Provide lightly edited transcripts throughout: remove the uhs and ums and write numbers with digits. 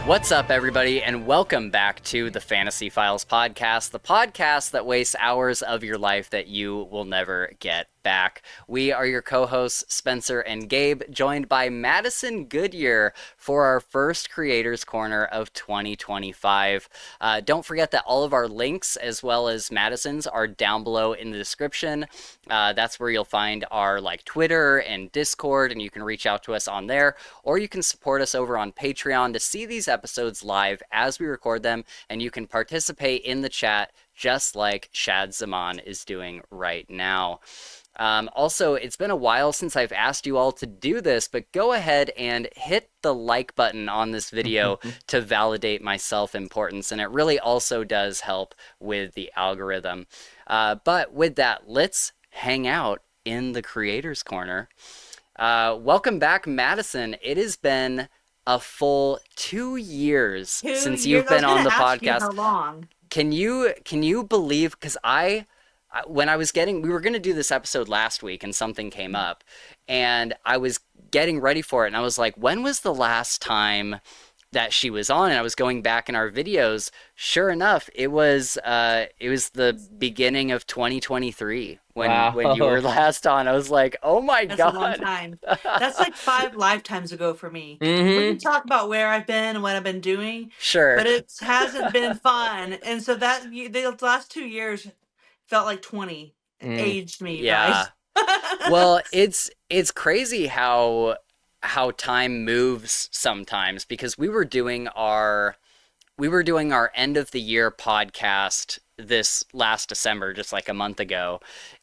What's up, everybody, and welcome back to the Fantasy Files Podcast, the podcast that wastes hours of your life that you will never get back. We are your co-hosts, Spencer and Gabe, joined by Madison Goodyear for our first Creators Corner of 2025. Don't forget that all of our links, as well as Madison's, are down below in the description. That's where you'll find our Twitter and Discord, and you can reach out to us on there, or you can support us over on Patreon to see these episodes live as we record them, and you can participate in the chat just like Shad Zaman is doing right now. Also, it's been a while since I've asked you all to do this, but go ahead and hit the like button on this video to validate my self-importance, and it really also does help with the algorithm. But with that, let's hang out in the Creators Corner. Welcome back, Madison. It has been a full 2 years since you've been on the podcast. How long? Can you believe, because we were going to do this episode last week and something came up and I was getting ready for it and I was like, when was the last time that she was on? And I was going back in our videos. Sure enough, it was the beginning of 2023 when you were last on. I was like, oh my God. That's a long time. That's like 5 lifetimes ago for me. Mm-hmm. We can talk about where I've been and what I've been doing. Sure. But it hasn't been fun. And so the last 2 years felt like 20. Aged me, yeah. guys. Well, it's crazy how time moves sometimes, because we were doing our end of the year podcast this last December, just like a month ago,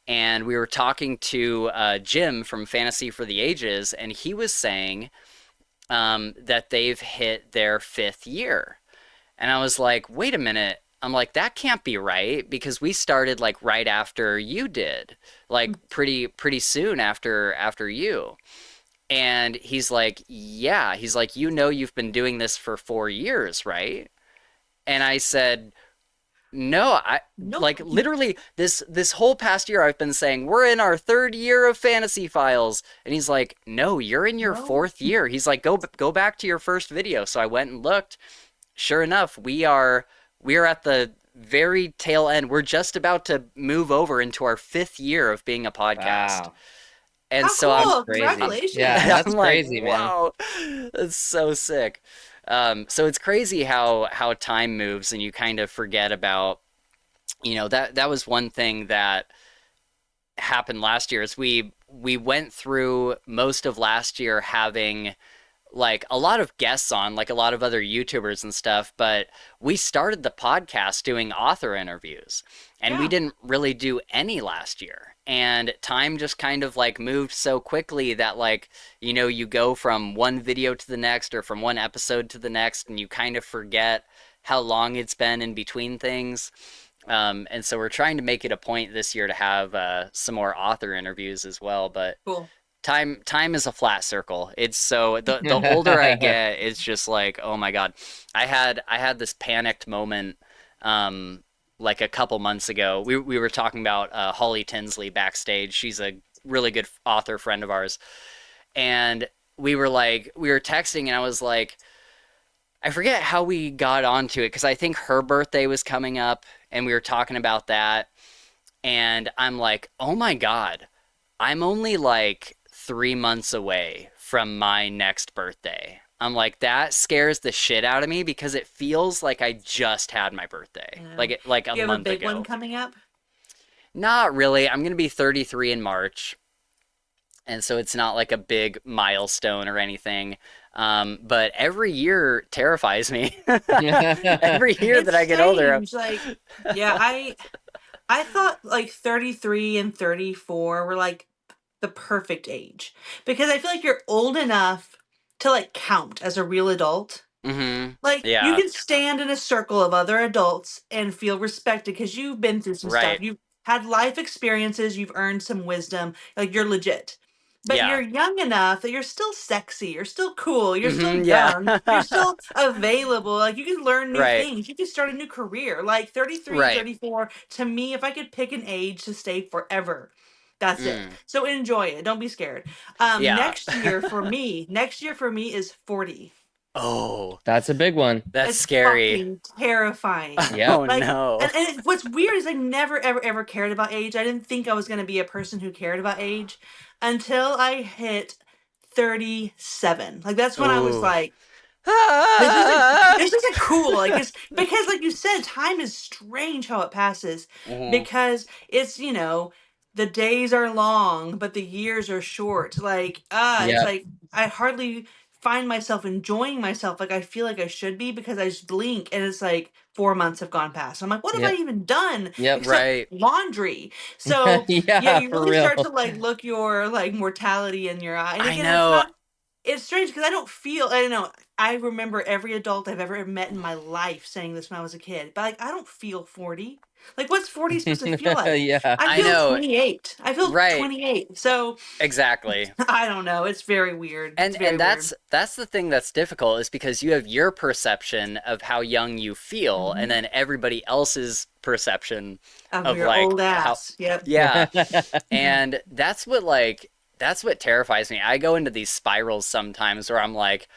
and we were talking to Jim from Fantasy for the Ages, and he was saying that they've hit their 5th year, and I was like, wait a minute. I'm like, that can't be right, because we started right after you did, pretty soon after you. And he's like, yeah. He's like, you've been doing this for 4 years, right? And I said, no, literally this whole past year I've been saying, we're in our 3rd year of Fantasy Files. And he's like, no, you're in your 4th year. He's like, go back to your first video. So I went and looked. Sure enough, we are at the very tail end. We're just about to move over into our 5th year of being a podcast. Wow. And How so cool. I'm Crazy. Congratulations. Yeah, that's I'm crazy, like, man. wow, that's so sick. So it's crazy how time moves, and you kind of forget about, that was one thing that happened last year, is we went through most of last year having a lot of guests on, a lot of other YouTubers and stuff, but we started the podcast doing author interviews, and we didn't really do any last year. And time just kind of moved so quickly that you go from one video to the next, or from one episode to the next, and you kind of forget how long it's been in between things. And so we're trying to make it a point this year to have some more author interviews as well, but Cool. Time is a flat circle. It's so the older I get, it's just like, oh my God. I had this panicked moment a couple months ago. We were talking about Holly Tinsley backstage. She's a really good author friend of ours. And we were texting, and I was like, I forget how we got onto it, because I think her birthday was coming up and we were talking about that. And I'm like, oh my God, I'm only 3 months away from my next birthday. I'm like, that scares the shit out of me, because it feels like I just had my birthday. Yeah. A month ago. You have a big one coming up? Not really. I'm going to be 33 in March. And so it's not a big milestone or anything. But every year terrifies me. Every year that I get older. I thought 33 and 34 were the perfect age, because I feel like you're old enough to count as a real adult. Mm-hmm. You can stand in a circle of other adults and feel respected because you've been through some stuff. You've had life experiences. You've earned some wisdom. You're legit. But you're young enough that you're still sexy. You're still cool. You're still young. You're still available. You can learn new things. You can start a new career. 33, 34. To me, if I could pick an age to stay forever, that's it. So enjoy it. Don't be scared. Next year for me is 40. Oh, That's a big one. that's It's scary. fucking terrifying. Yep. Oh Like, no. what's weird is I never, ever, ever cared about age. I didn't think I was going to be a person who cared about age until I hit 37. Like, that's when I was Ooh. like, Ah! this isn't cool. Like, it's because, like you said, time is strange how it passes Mhm. because it's, the days are long, but the years are short. Like, it's Yep. like I hardly find myself enjoying myself like I feel like I should be because I just blink and it's like 4 months have gone past. I'm like, what have I Yep. even done Yep. except Right. laundry? So yeah, Yeah, you for really start to real. like look your like mortality in your eye. And I again, it's know. not it's strange because I don't know. I remember every adult I've ever met in my life saying this when I was a kid, but like I don't feel 40. Like what's 40 supposed to feel like? Yeah. I I feel know. 28. I feel Right. 28. So Exactly. I don't know. It's very weird. It's very And weird. that's the thing that's difficult is because you have your perception of how young you feel and Mhm. then everybody else's perception Of of your like old how ass. Yep. yeah. And that's what terrifies me. I go into these spirals sometimes where I'm like,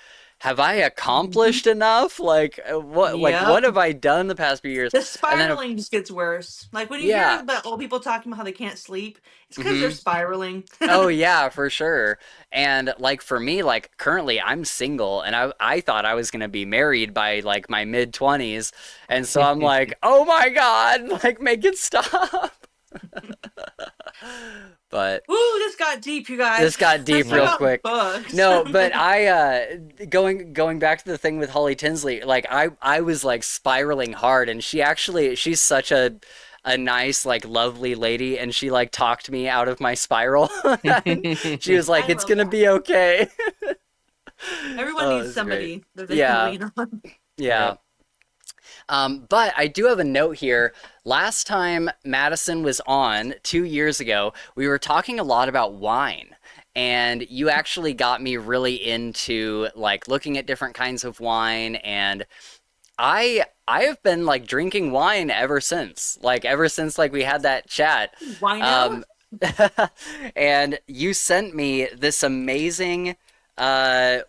have I Mhm. accomplished enough? What Yep. have I done the past few years? The And then spiraling just gets worse. Like when you hear yeah. about old people talking about how they can't sleep, it's because they're Mhm. spiraling. Oh yeah, for sure. And like for me, like currently I'm single and I thought I was gonna be married by like my mid 20s. And so I'm like, oh my God, like make it stop. But Ooh, this got deep, you this guys. got Let's deep talk real Yep. about quick. books. No, but going back to the thing with Holly Tinsley, like I was like spiraling hard and she's such a nice like lovely lady and she like talked me out of my spiral. And she was like I it's love gonna that. be okay. Everyone Oh, needs it's great. somebody that they can Yeah, lean on. yeah. Yep. But I do have a note here. Last time Madison was on 2 years ago, we were talking a lot about wine. And you actually got me really into like looking at different kinds of wine and I have been like drinking wine ever since. Like ever since like we had that chat. Wino? Um and you sent me this amazing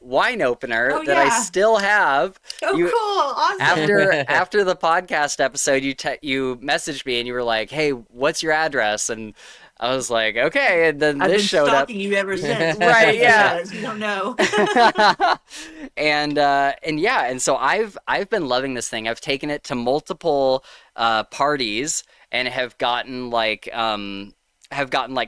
wine opener Oh that I yeah. still have. Oh You cool. Awesome. after the podcast episode, you messaged me and you were like, "Hey, what's your address?" And I was like, "Okay." And then I've this been showed up. stalking you ever since. Right? Yeah. Yes, you don't know. And yeah, and so I've been loving this thing. I've taken it to multiple parties and have gotten like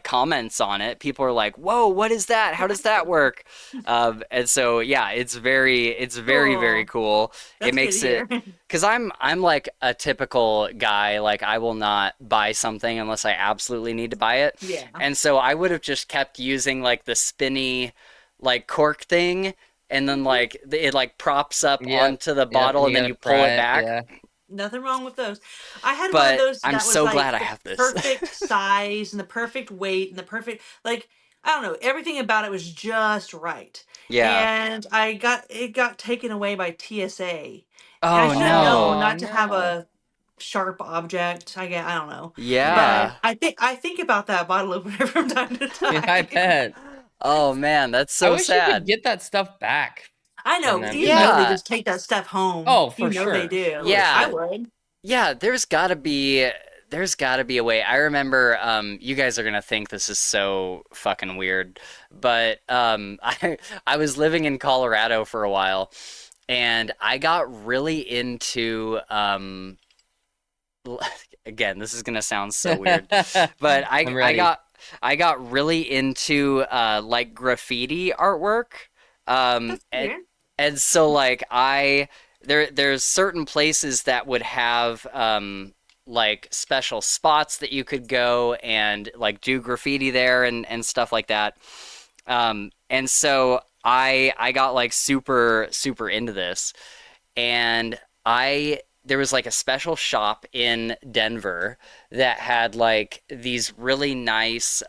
comments on it. People are like, "Whoa, what is that? How does that work?" And so yeah, it's very Cool. cool. It That's good to makes it hear. because I'm like a typical guy. Like I will not buy something unless I absolutely need to buy it. Yeah. And so I would have just kept using like the spinny like cork thing and then like it like props up Yep. onto the Yep. bottle And and you then gotta you pull pry it it. back. Yeah. Nothing wrong with those. I had one of But those I'm that was so glad like I the have this. perfect size and the perfect weight and the perfect like I don't know, everything about it was just right. Yeah. And it got taken away by TSA. And I Oh should know no. Oh not to have no. a sharp object. I don't know. Yeah. But Yeah. I think about that bottle opener from time to Yeah, I time. bet. Oh man, that's I so wish you could sad. get that stuff back I from know. them You because know they I. Yeah. just take that stuff home. Oh, You for know they sure. do. For I Yeah. sure. would. Yeah, there's gotta be a way. I remember you guys are gonna think this is so fucking weird, but I was living in Colorado for a while and I got really into again, this is gonna sound so weird, but I'm ready. I got really into like graffiti artwork. Um That's and weird. and so like there's certain places that would have like special spots that you could go and like do graffiti there and stuff like that. And so I got like super into this and I there was like a special shop in Denver that had like these really nice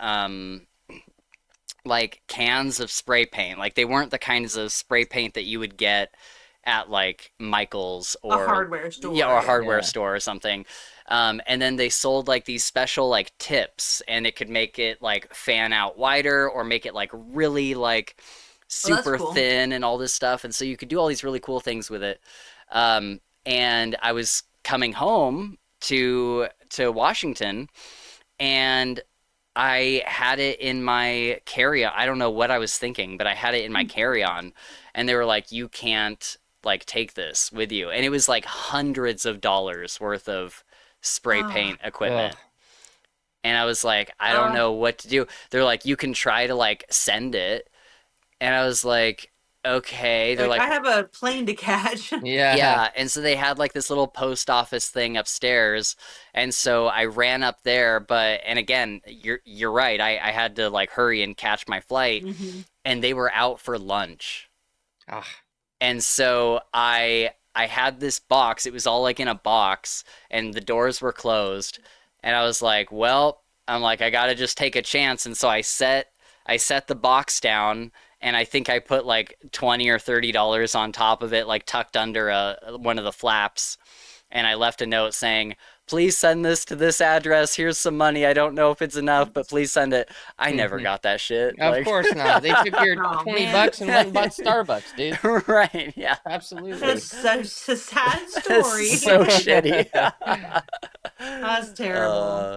like cans of spray paint. Like they weren't the kinds of spray paint that you would get at like Michael's A or hardware yeah, or store, a yeah. hardware Yeah. store or something. And then they sold like these special like tips and it could make it like fan out wider or make it like really like that's super cool. thin and all this stuff. And so you could do all these really cool things with it. And I was coming home to Washington, and I had it in my carry-on. I don't know what I was thinking, but I had it in my carry-on, and they were like, "You can't like take this with you." And it was like hundreds of dollars worth of spray Ah, paint Ugh. equipment. And I was like, I don't uh, know what to do. They're like, "You can try to like send it." And I was like, "Okay." They're like I like, have a plane to catch. Yeah. yeah, and so they had like this little post office thing upstairs, and so I ran up there. But and again, you're right. I had to like hurry and catch my flight, Hmm. and they were out for lunch, Ah. and so I had this box. It was all like in a box, and the doors were closed, and I was like, well, I'm like I gotta just take a chance, and so I set the box down, and I think I put like $20 or $30 on top of it, like tucked under one of the flaps. And I left a note saying, "Please send this to this address. Here's some money. I don't know if it's enough, but please send it." I never got that shit. Of Like, course not. They took your Oh 20 man, bucks and went and bought Starbucks, dude. right? Yeah, Absolutely. that's such a sad it's story. so shitty. That's terrible.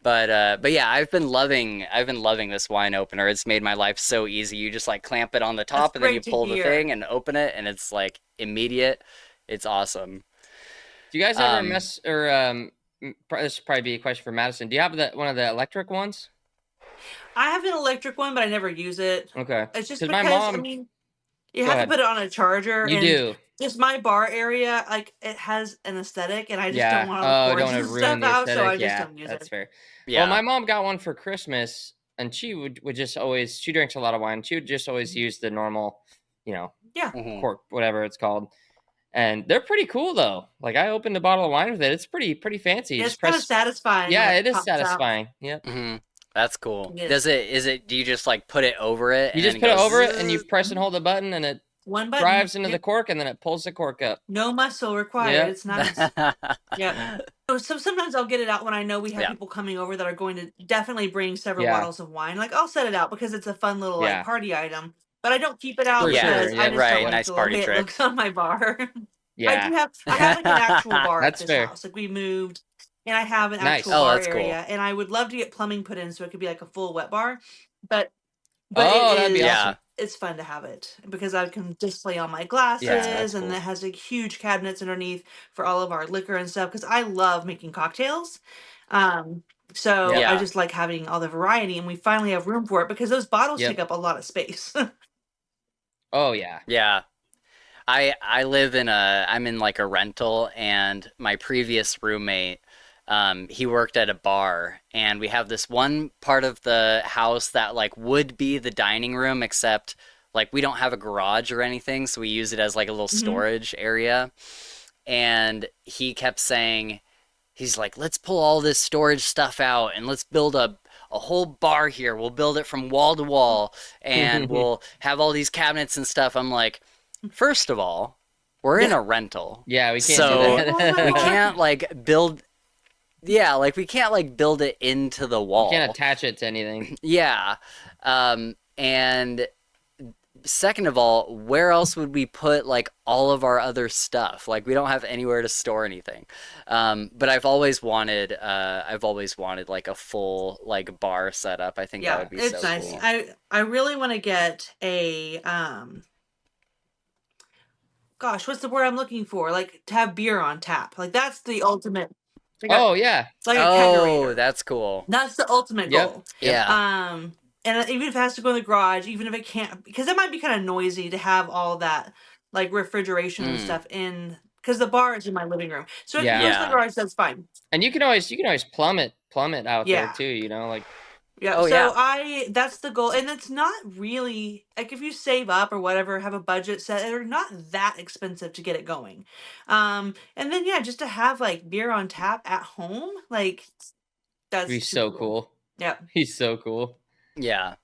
uh, but yeah, I've been loving this wine opener. It's made my life so easy. You just like clamp it on the That's top, and then you great to pull the hear. thing and open it, and it's like immediate. It's awesome. Do you guys ever Um, mess or this would probably be a question for Madison. Do you have one of the electric ones? I have an electric one, but I never use it. Okay. It's just Because my because I mom, mean, you go have to ahead. put it on a charger, You and do. just my bar area, like it has an aesthetic, and I just don't Yeah. want all the Oh, cords don't want and to ruin stuff the out, so aesthetic. I just Yeah, don't use that's it. fair. Well, yeah. my mom got one for Christmas, and she would just always, she drinks a lot of wine. She would just always use the normal, you know, Yeah, Hmm. cork, whatever it's called. And they're pretty cool though. Like I opened a bottle of wine with it. It's pretty fancy. You it's just kind of press. satisfying when Yeah, it it is pops out. satisfying. Yep. Hmm. That's cool. Yes, Do you just like put it over it You and then just it put it goes over it, and you zzz? press and hold the button, and it one button. drives into the Yep, cork, and then it pulls the cork up. no muscle required. Yep. It's nice. Yep. So sometimes I'll get it out when I know we have Yeah. people coming over that are going to definitely bring several Yeah. bottles of wine. Like I'll set it out because it's a fun little like Yeah. party item. But I don't keep it out For Yeah. sure. because I Yep. just don't Right. like Nice the party way it trick. looks on my bar. Yeah. I have like an actual bar at That's this fair. house. Like we moved and I have an actual Nice. Oh, bar that's cool. area and I would love to get plumbing put in so it could be like a full wet bar. But it Oh, that'd be is Yeah. awesome. it's fun to have it because I can display all my Yeah, glasses that's and cool. it has like huge cabinets underneath for all of our liquor and stuff because I love making cocktails. Um, so Yep. I Yeah. just like having all the variety and we finally have room for it because those bottles take Yep. up a lot of space. Oh yeah. Yeah. I'm in like a rental, and my previous roommate, he worked at a bar, and we have this one part of the house that like would be the dining room, except like we don't have a garage or anything, so we use it as like a little Hmm. storage area. And he kept saying, he's like, let's pull all this storage stuff out and let's build a whole bar here. We'll build it from wall to wall, and we'll have all these cabinets and stuff. I'm like, first of all, we're in Yeah. a rental. Yeah, we can't do So Example of my we bar. can't like build, yeah, like we can't like build it into the You can't wall. attach it to anything. Yeah. And second of all, where else would we put like all of our other stuff? Like we don't have anywhere to store anything. But I've always wanted like a full like bar setup. I think that Yeah, would be so it's nice. cool. I really want to get a gosh, what's the word I'm looking for? Like to have beer on tap. Like that's the ultimate. Like a Oh yeah. like a Oh, kegerator. that's cool. That's the ultimate Yep. goal. Yep. Yeah. And even if it has to go in the garage, even if it can't, because it might be kind of noisy to have all that like refrigeration and Mm, stuff in, because the bar is in my living room. So if it Yeah. goes in the yeah. garage, that's fine. And you can always plumb it out there Yeah. too, you know, like Yeah, Oh, so yeah. that's the goal, and it's not really like if you save up or whatever, have a budget set, they're not that expensive to get it going. And then yeah, just to have like beer on tap at home, like that's he's super so cool. cool. Yep. He's so cool. Yeah.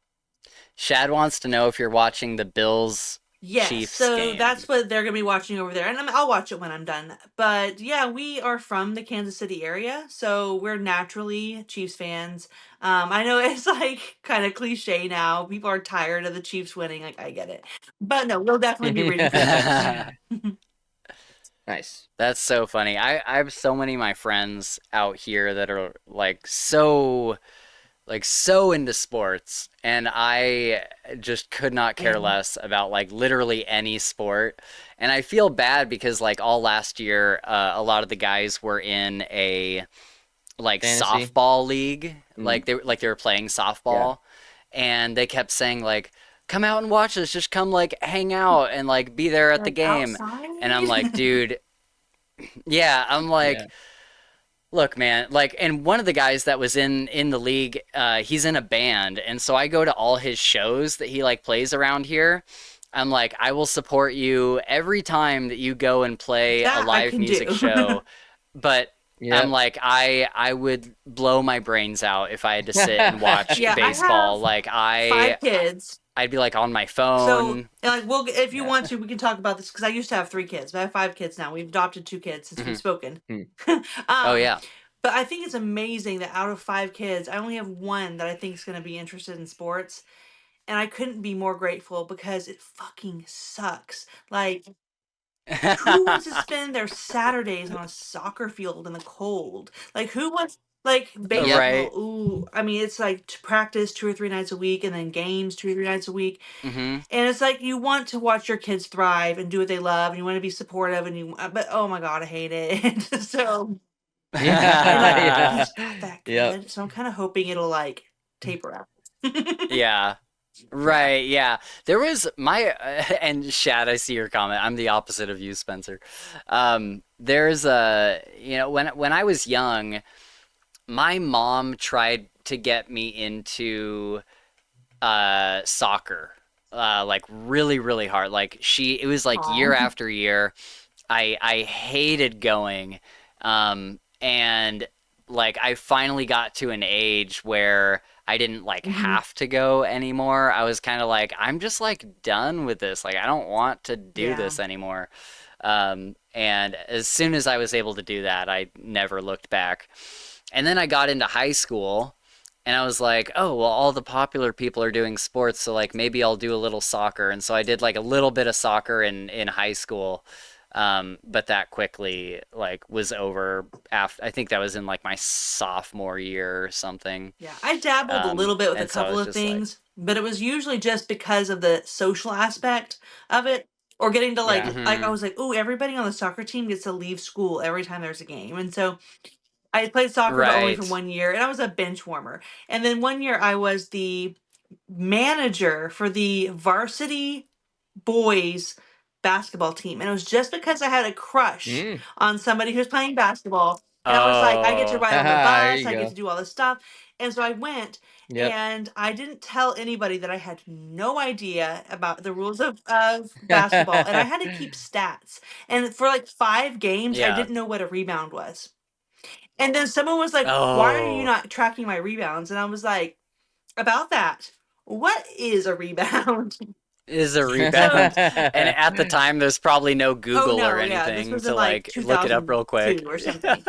Shad wants to know if you're watching the Bills Yes, Chiefs so game. that's what they're gonna be watching over there, and I'll watch it when I'm done. But yeah, we are from the Kansas City area, so we're naturally Chiefs fans. I know it's like kind of cliche now. People are tired of the Chiefs winning. Like I get it, but no, we'll definitely be rooting for the Chiefs. Nice. That's so funny. I have so many of my friends out here that are so into sports, and I just could not care Yeah. less about like literally any sport. And I feel bad because like all last year, a lot of the guys were in a like Fantasy. softball league, Mm. like they were playing Yeah. softball, and they kept saying like, "Come out and watch us. Just come like hang out and like be there at the Like game." outside. And I'm like, dude, yeah, I'm Yeah. like, look, man, like, and one of the guys that was in the league, he's in a band, and so I go to all his shows that he like plays around here. I'm like, I will support you every time that you go and play a That I live can music do. show, but I'm Yep. like, I would blow my brains out if I had to sit and watch Yeah, I have baseball. Like five kids. I'd be like on my So, phone. and like, if you Yeah. want to, we can talk about this because I used to have three kids, but I have five kids now. We've adopted two kids since we've Mhm. spoken. Hmm. Oh um, yeah. but I think it's amazing that out of five kids, I only have one that I think is going to be interested in sports, and I couldn't be more grateful because it fucking sucks. Like, who wants to spend their Saturdays on a soccer field in the cold? Like, who wants like Yep. baseball? Right. Ooh, I mean, it's like practice 2 or 3 nights a week, and then games 2 or 3 nights a week. Hmm. And it's like you want to watch your kids thrive and do what they love, and you want to be supportive, and but oh my god, I hate it. So and like Yeah. he's not that Yep. good, so I'm kind of hoping it'll like taper out. Yeah. Yeah. Right, yeah. There was my and Shad, I see your comment. I'm the opposite of you, Spencer. There's a, when I was young, my mom tried to get me into soccer. Like really, really hard. Like it was like Aw. year after year. I hated going. And like I finally got to an age where I didn't like Hmm. have to go anymore. I was kind of like, I'm just like done with this. Like I don't want to do Yeah. this anymore. And as soon as I was able to do that, I never looked back. And then I got into high school and I was like, oh, well, all the popular people are doing sports, so like maybe I'll do a little soccer. And so I did like a little bit of soccer in high school. But that quickly like was over after I think that was in like my sophomore year or something. Yeah, I dabbled a little bit with a And so I couple was of just like, things, but it was usually just because of the social aspect of it, or getting to Yeah. like I mm-hmm, was like, oh, everybody on the soccer team gets to leave school every time there's a game, and so I played soccer, but only for right. 1 year, and I was a bench warmer. And then 1 year I was the manager for the varsity boys basketball team. And it was just because I had a crush Mm. on somebody who was playing basketball. And I was like, I get to Oh, ride on the Haha, there bus, you I get to go. do all this stuff. And so I went, Yep. and I didn't tell anybody that I had no idea about the rules of basketball. And I had to keep stats. And for like 5 games, I yeah. didn't know what a rebound was. And then someone was like, why are you Oh, not tracking my rebounds? And I was like, about that. What is a rebound? is a So, rebound. And at the time, there's probably no oh Google or no, yeah, this anything was to in like like look it up real 2002 quick. or something.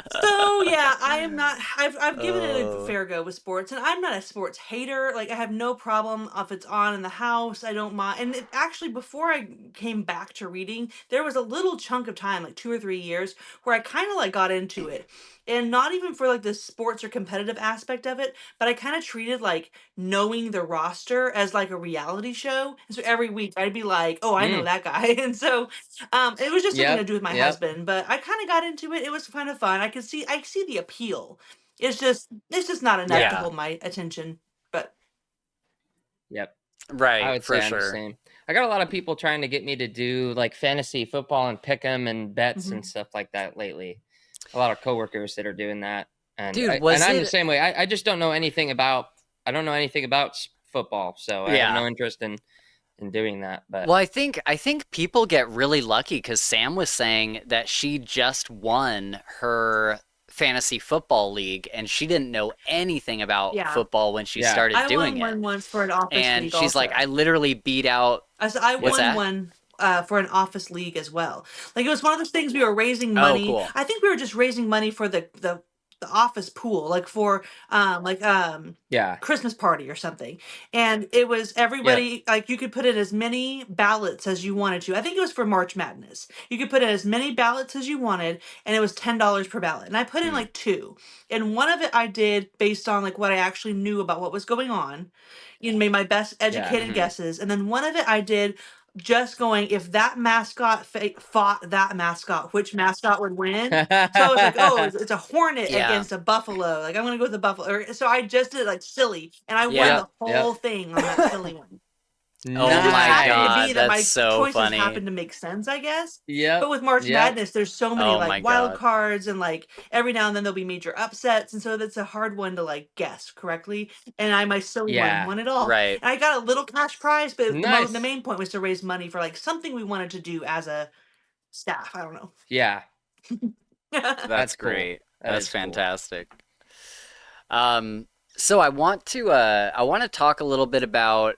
So yeah, I am not. I've given it a Oh, fair go with sports, and I'm not a sports hater. Like I have no problem if it's on in the house. I don't mind. And actually, before I came back to reading, there was a little chunk of time, like 2 or 3 years, where I kind of like got into it, and not even for like the sports or competitive aspect of it, but I kind of treated like knowing the roster as like a reality show. And so every week I'd be like, oh, I know Mm. that guy, and so it was just something to Yep. do with my Yep. husband, but I kind of got into it. It was kind of fun. I see the appeal. It's just not enough to Yeah. yeah, hold my attention. But Yep. I right, would for say I'm the sure. same. I got a lot of people trying to get me to do like fantasy football and pick 'em and bets and mhm. stuff like that lately. A lot of coworkers that are doing that, and Dude, and was I'm the it? same way. I just don't know anything about. I don't know anything about football, so I have Yeah. no interest in doing that. But Well, I think people get really lucky because Sam was saying that she just won her fantasy football league, and she didn't know anything about Yeah. football when she Yeah. started I doing won it. one once for an office And league she's like, also. I literally beat out. I What's won that? one for an office league as well. Like it was one of those things we were raising Oh, money. cool. I think we were just raising money for the office pool, like for Yeah. Christmas party or something. And it was Yep. everybody, like you could put in as many ballots as you wanted to. I think it was for March Madness. You could put in as many ballots as you wanted, and it was $10 per ballot. And I put in like two. And one of it I did based on like what I actually knew about what was going on. You know, made my best Yeah. educated guesses. And then one of it I did just going, if that mascot fought that mascot, which mascot would win? So I was like, oh, it's a hornet Yeah. against a buffalo. Like I'm gonna go with the buffalo. So I just did it like silly, and I won Yeah. the whole thing on that silly one. Oh It just my happened to be God, that that's my so choices funny. happened to make sense, I guess. Yep. But with March Yep. Madness, there's so many Oh my like wild God. cards, and like every now and then there'll be major upsets, and so that's a hard one to like guess correctly. And my silly one Yeah. won it all. Right. And I got a little cash prize, but the Nice. main point was to raise money for like something we wanted to do as a staff. I don't know. Yeah. That's cool. great. That That's is cool. fantastic. So I want to talk a little bit about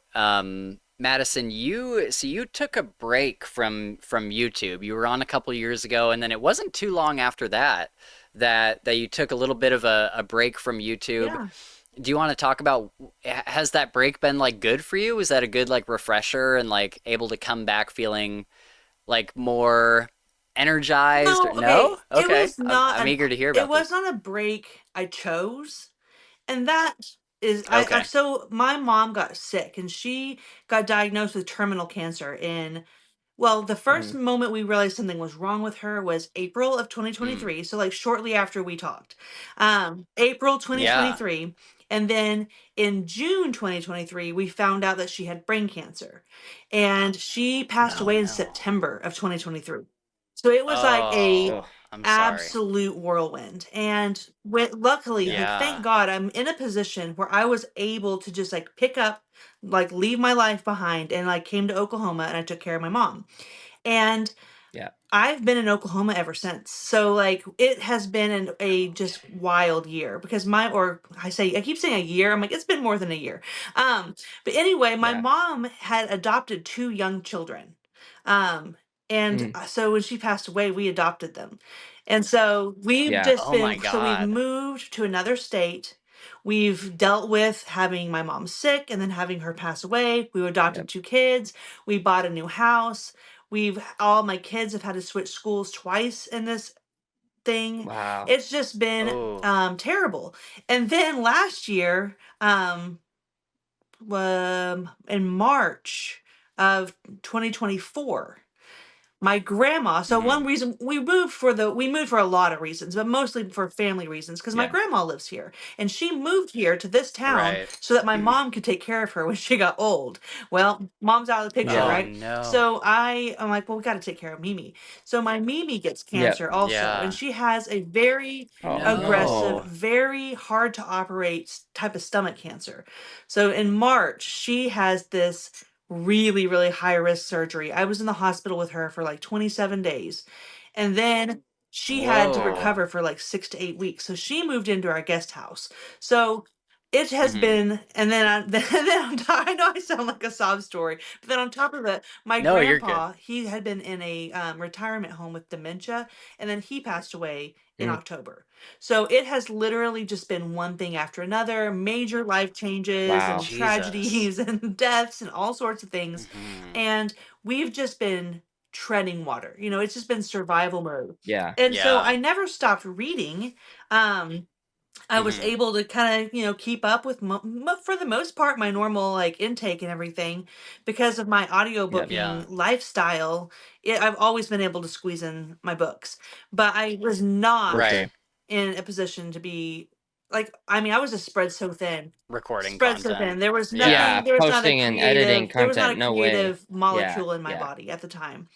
Madison. You took a break from YouTube. You were on a couple years ago, and then it wasn't too long after that you took a little bit of a break from YouTube. Yeah. Do you want to talk about, has that break been like good for you? Was that a good like refresher and like able to come back feeling like more energized? No, Or, no? It Okay. was not. I'm eager to hear about It was this. not a break I chose, and that is Okay. so my mom got sick, and she got diagnosed with terminal cancer in. Well, the first moment we realized something was wrong with her was April of Mm. 2023. So like shortly after we talked. April Yeah. 2023. And then in June 2023, we found out that she had brain cancer. And she passed Oh away in no. September of 2023. So it was like a Oh, I'm sorry. absolute whirlwind. And luckily, like Yeah. thank God, I'm in a position where I was able to just like pick up, like leave my life behind, and like came to Oklahoma and I took care of my mom. And Yeah. I've been in Oklahoma ever since. So like it has been a just wild year because I keep saying a year. I'm like, it's been more than a year. But anyway, my Yeah. mom had adopted two young children. And so when she passed away, we adopted them. And so we've Yeah. just Oh my been, so we've God. moved to another state. We've dealt with having my mom sick and then having her pass away. We adopted Yep. two kids. We bought a new house. All my kids have had to switch schools twice in this thing. Wow. It's just been Oh. terrible. And then last year, in March of 2024, my grandma, so Mhm. one reason we moved for a lot of reasons, but mostly for family reasons, because my Yeah. grandma lives here. And she moved here to this town Right. so that my mom could take care of her when she got old. Well, mom's out of the picture, Yeah. Oh right? no. So I'm like, well, we got to take care of Mimi. So my Mimi gets cancer Yep. also, and Yeah. she has a very Oh aggressive, no. No. very hard to operate type of stomach cancer. So in March, she has this really, really high risk surgery. I was in the hospital with her for like 27 days. And then she had to Whoa. recover for like 6 to 8 weeks. So she moved into our guest house. So it has Mhm. been, and then I know I sound like a sob story, but then on top of it, my No, you're good. grandpa, he had been in a retirement home with dementia, and then he passed away in October. So it has literally just been one thing after another, major life changes and Wow. Jesus. tragedies and deaths and all sorts of things. Mhm. And we've just been treading water. It's just been survival mode. Yeah. And so I Yeah. never stopped reading. I was Mhm. able to kind of, keep up with, for the most part, my normal like intake and everything because of my Yep. Yeah. audiobooking lifestyle. I've always been able to squeeze in my books, but I was not Okay. Right. in a position to be like, I mean, I was just spread so thin. Recording Spread so content. thin. There was Yeah. Yeah. nothing, there was not a Posting and editing creative, there was not a content. No way. creative Yeah. molecule in my Yeah. body at the time.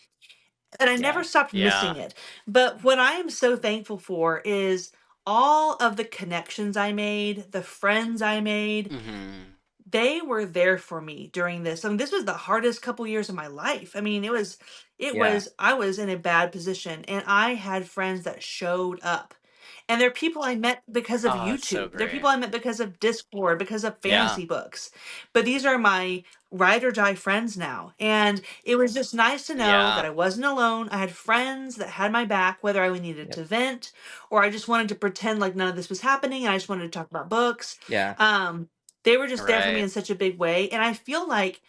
And I never Yeah. stopped Yeah. missing it. But what I am so thankful for is all of the connections I made, the friends I made, Mhm. they were there for me during this. I mean, this was the hardest couple years of my life. I mean, Yeah. I was in a bad position, and I had friends that showed up. And they're people I met because of Oh, it's so YouTube. They're great. people I met because of Discord, because of Yeah. fantasy books. But these are my ride or die friends now. And it was just nice to know that Yeah. I wasn't alone. I had friends that had my back, whether I needed to vent or I just wanted to pretend like none of this was happening and I just wanted to talk about books. Yeah. They were just there for me Right. in such a big way. And I feel like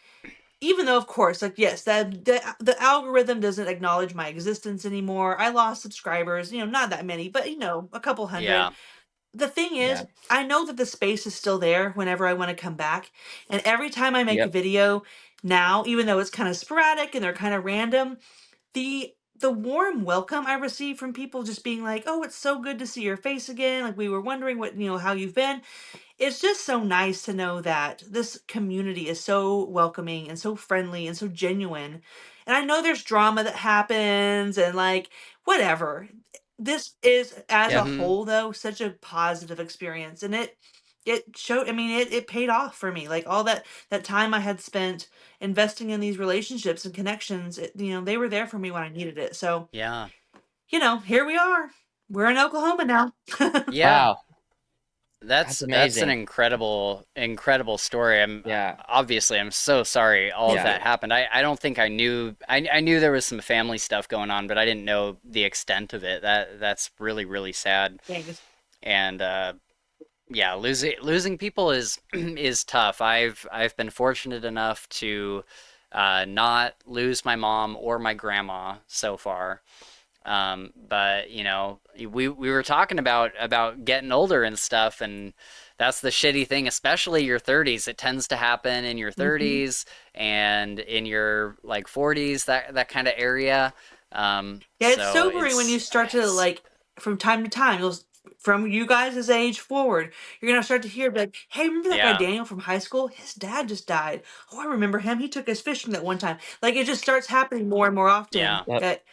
even though of course like yes that the algorithm doesn't acknowledge my existence anymore, I lost subscribers, not that many, but a couple hundred. Yeah. The thing is, Yeah. I know that the space is still there whenever I want to come back, and every time I make a Yep. video now, even though it's kind of sporadic and they're kind of random, the warm welcome I receive from people just being like, "Oh, it's so good to see your face again. Like we were wondering what, how you've been." It's just so nice to know that this community is so welcoming and so friendly and so genuine. And I know there's drama that happens and like whatever. This is as Yeah. a Mhm. whole though such a positive experience, and it showed, I mean it paid off for me. Like all that time I had spent investing in these relationships and connections, they were there for me when I needed it. So, Yeah. here we are. We're in Oklahoma now. Yeah. Wow. That's an amazing. incredible story. Yeah. Obviously I'm so sorry all of Yeah. that happened. I don't think I knew I knew there was some family stuff going on, but I didn't know the extent of it. That's really, really sad. Thanks. And yeah, losing people is is tough. I've been fortunate enough to not lose my mom or my grandma so far. But we were talking about getting older and stuff, and that's the shitty thing, especially your 30s. It tends to happen in your Mhm. 30s and in your like 40s, that kind of area. Yeah, it's So sobering when you start to it's like from time to time, from you guys' age forward, you're gonna start to hear like, "Hey, remember that guy yeah, Daniel from high school? His dad just died. Oh, I remember him. He took us fishing that one time." Like it just starts happening more and more often yeah, Yep. that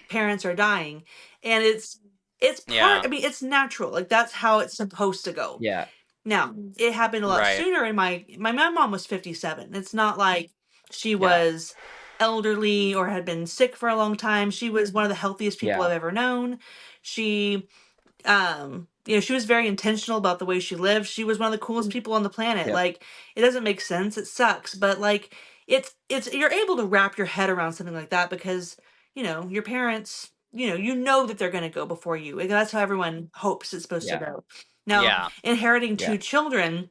parents are dying, and it's part. yeah, I mean, it's natural. Like that's how it's supposed to go. Yeah. Now, it happened a lot right, sooner in my mom was 57. It's not like she yeah, was elderly or had been sick for a long time. She was one of the healthiest people Yeah. I've ever known. She she was very intentional about the way she lived. She was one of the coolest people on the planet. Yep. Like it doesn't make sense. It sucks, but like it's you're able to wrap your head around something like that because, your parents, you know that they're going to go before you. And that's how everyone hopes it's supposed to Yeah. go. Now, yeah. inheriting Yeah. two children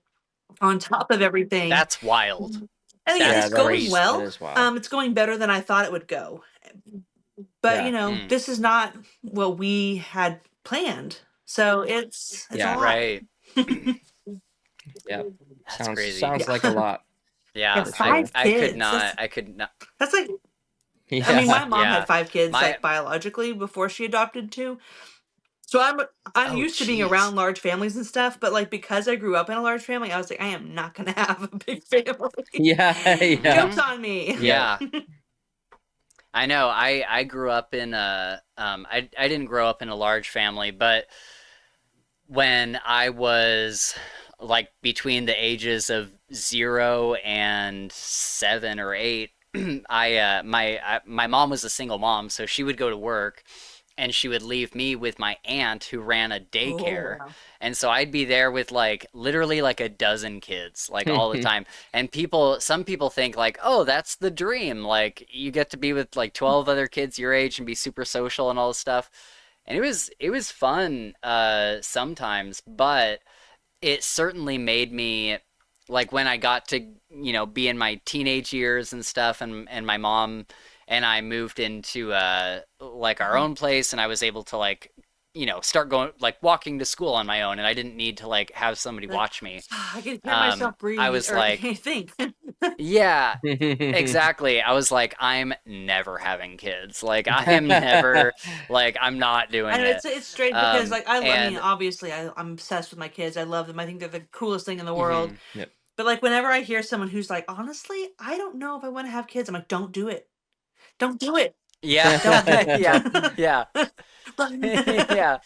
on top of everything, That's wild. I think Yeah. That's it's That going is crazy. that well. is wild. It's going better than I thought it would go. But, Yeah. Mm, this is not what we had planned. So it's a Yeah. lot. right. Yeah. That's Sounds crazy. sounds Yeah. like a lot Yeah, Yeah, for I sure. 5 I could kids. not I could not. That's like, I mean, Yeah. my mom had Yeah, 5 kids my like biologically before she adopted 2. So I'm oh used to being jeez. around large families and stuff, but like because I grew up in a large family, I was like, I am not gonna have a big family. Yeah. Yeah. Jokes Hmm. on me. Yep. Yeah, I know. I grew up in a I didn't grow up in a large family, but when I was like between the ages of 0 and 7 or 8, my mom was a single mom, so she would go to work and she would leave me with my aunt who ran a Oh daycare. wow. And so I'd be there with like literally like a dozen kids like all the time. And some people think like, "Oh, that's the dream. Like you get to be with like 12 other kids your age and be super social and all this stuff." And it was fun sometimes, but it certainly made me like when I got to be in my teenage years and stuff, and my mom and I moved into like our own place, and I was able to like start going like walking to school on my own, and I didn't need to like have somebody Like, watch me. I can hear myself I breathe was or like, think. yeah, exactly. I was like, I'm never having kids. Like I am never like I'm not I doing know it. it's strange because like I mean And obviously I'm obsessed with my kids. I love them. I think they're the coolest thing in the world. mhm. Yep. But like whenever I hear someone who's like, honestly, I don't know if I want to have kids. I'm like, don't do it. Don't do it. Yeah, Don't do yeah, it. yeah, But- yeah.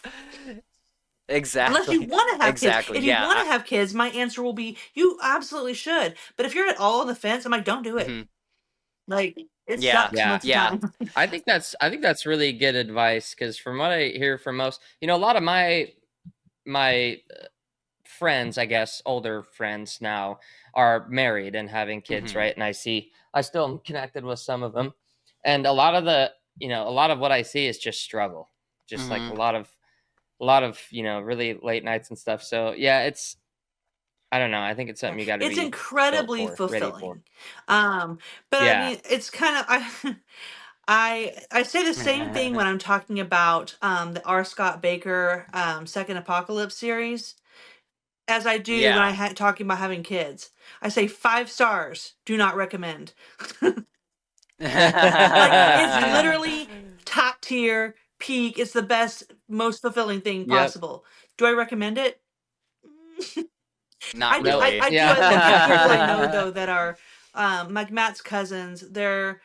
Unless you Exactly, want to have kids. exactly. If you Yeah. want to have kids, my answer will be you absolutely should. But if you're at all on the fence, I'm like, don't do it. Mhm. Like it Yeah, sucks Yeah. most of the yeah, time. I think that's really good advice because from what I hear from most, a lot of my my friends, I guess, older friends now are married and having kids, Mm-hmm. right? And I still am connected with some of them, and a lot of a lot of what I see is just struggle, just like Mm-hmm. a lot of really late nights and stuff. So yeah, I don't know. I think it's Yeah, something you got to it's be built incredibly for, ready for. fulfilling. But I Yeah, mean, it's kind of I say the same thing when I'm talking about the R. Scott Baker Second Apocalypse series as I do when Yeah. talking about having kids. I say 5 stars. Do not recommend. Like it's literally top tier, peak. It's the best, most fulfilling thing yep, possible. Do I recommend it? Not nope, really. I do. I look at people I know though that are like Matt's cousins. They're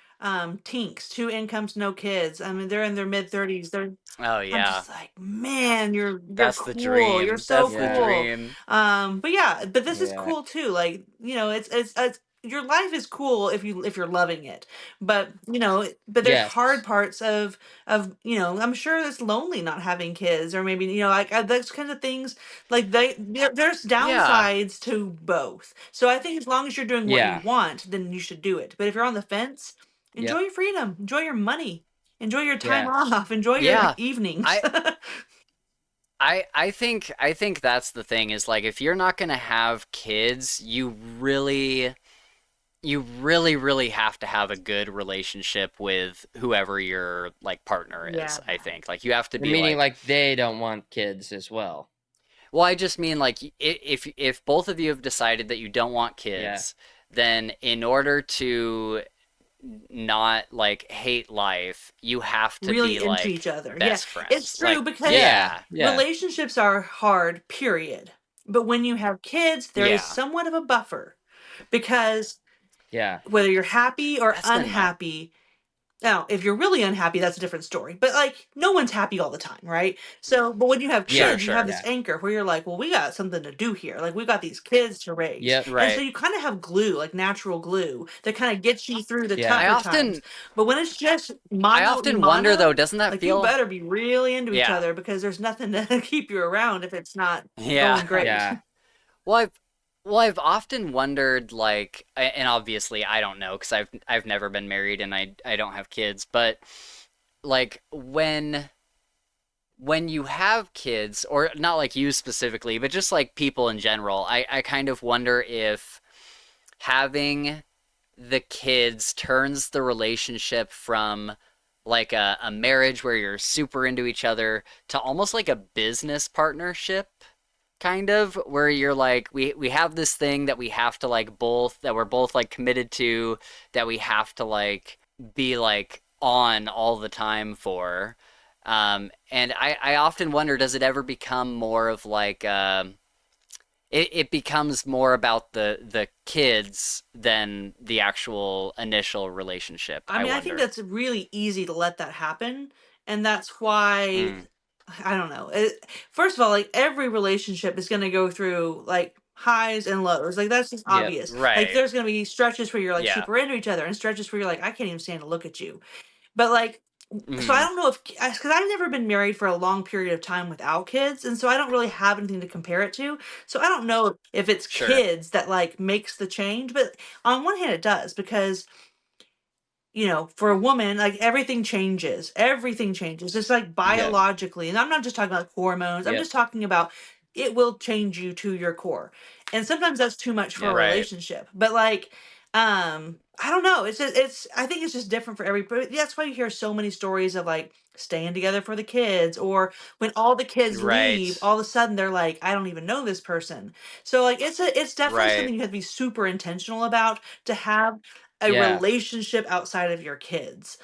tinks, 2 incomes, no kids. I mean, they're in their mid 30s. Oh I'm yeah. just like, man, you're That's the cool. You're dream. so That's the yeah, cool. dream. But yeah, but this is yeah, cool too. Like, it's your life is cool if you're loving it. But but there's hard yes, parts of I'm sure it's lonely not having kids, or maybe like those kinds of things. Like there's Yeah. downsides to both. So I think as long as you're doing what you yeah, want, then you should do it. But if you're on the fence, enjoy yep, your freedom, enjoy your money, enjoy your time yeah, off, enjoy your Yeah. evenings. I I think that's the thing is like if you're not gonna have kids, you really have to have a good relationship with whoever your like partner is, Yeah. I think. Like you have to be meaning like, like they don't want kids as well. well, I just mean like if both of you have decided that you don't want Yeah, kids, then in order to not like hate life, you have to be Really into like each other. Yeah, best it's friends. true Like, because yeah, yeah. yeah, relationships are hard, period. But when you have kids, there is Yeah. somewhat of a buffer because yeah, whether you're happy or That's been my unhappy. Now, if you're really unhappy, that's a different story. But like, no one's happy all the time, right? So, but when you have sure, yeah, kids, you have sure. this yeah, anchor where you're like, well, we got something to do here. Like, we got these kids to raise. yep, And so Right. you kind of have glue, like natural glue, that kind of gets you through the yeah, I tougher times. often But when it's just I mano y often wonder though, mano, doesn't that like, you feel better be really into each yeah. other because there's nothing to keep you around if it's not Yeah. going great. yeah, Well, I've often wondered like and obviously I don't know because I've never been married and I don't have kids, but like when you have kids, or not like you specifically, but just like people in general, I kind of wonder if having the kids turns the relationship from like a marriage where you're super into each other to almost like a business partnership kind of where you're like we have this thing that we have to like both that we're both like committed to that we have to like be like on all the time for and I often wonder does it ever become more of like it becomes more about the kids than the actual initial relationship, I I mean, I think wonder. that's really easy to let that happen, and that's why Mm, I don't know. First of all, like every relationship is going to go through like highs and lows. Like that's just yep, obvious. Like right. there's going to be stretches where you're like Yeah. super into each other and stretches where you're like I can't even stand to look at you. But like so I Hmm. don't know if cuz I've never been married for a long period of time without kids, and so I don't really have anything to compare it to. So I don't know if it's Sure. kids that like makes the change, but on one hand it does because for a woman, like everything changes. Everything changes. It's like yep, Hmm. biologically. And I'm not just talking about hormones. I'm yep, just talking about it will change you to your core. And sometimes that's too much for a yep, Right. relationship. But like, I don't know. It's I think it's just different for everybody. That's why you hear so many stories of like staying together for the kids, or when all the kids leave, Right. all of a sudden they're like, I don't even know this person. So like it's definitely Right. something you have to be super intentional about to have a yeah, relationship outside of your kids.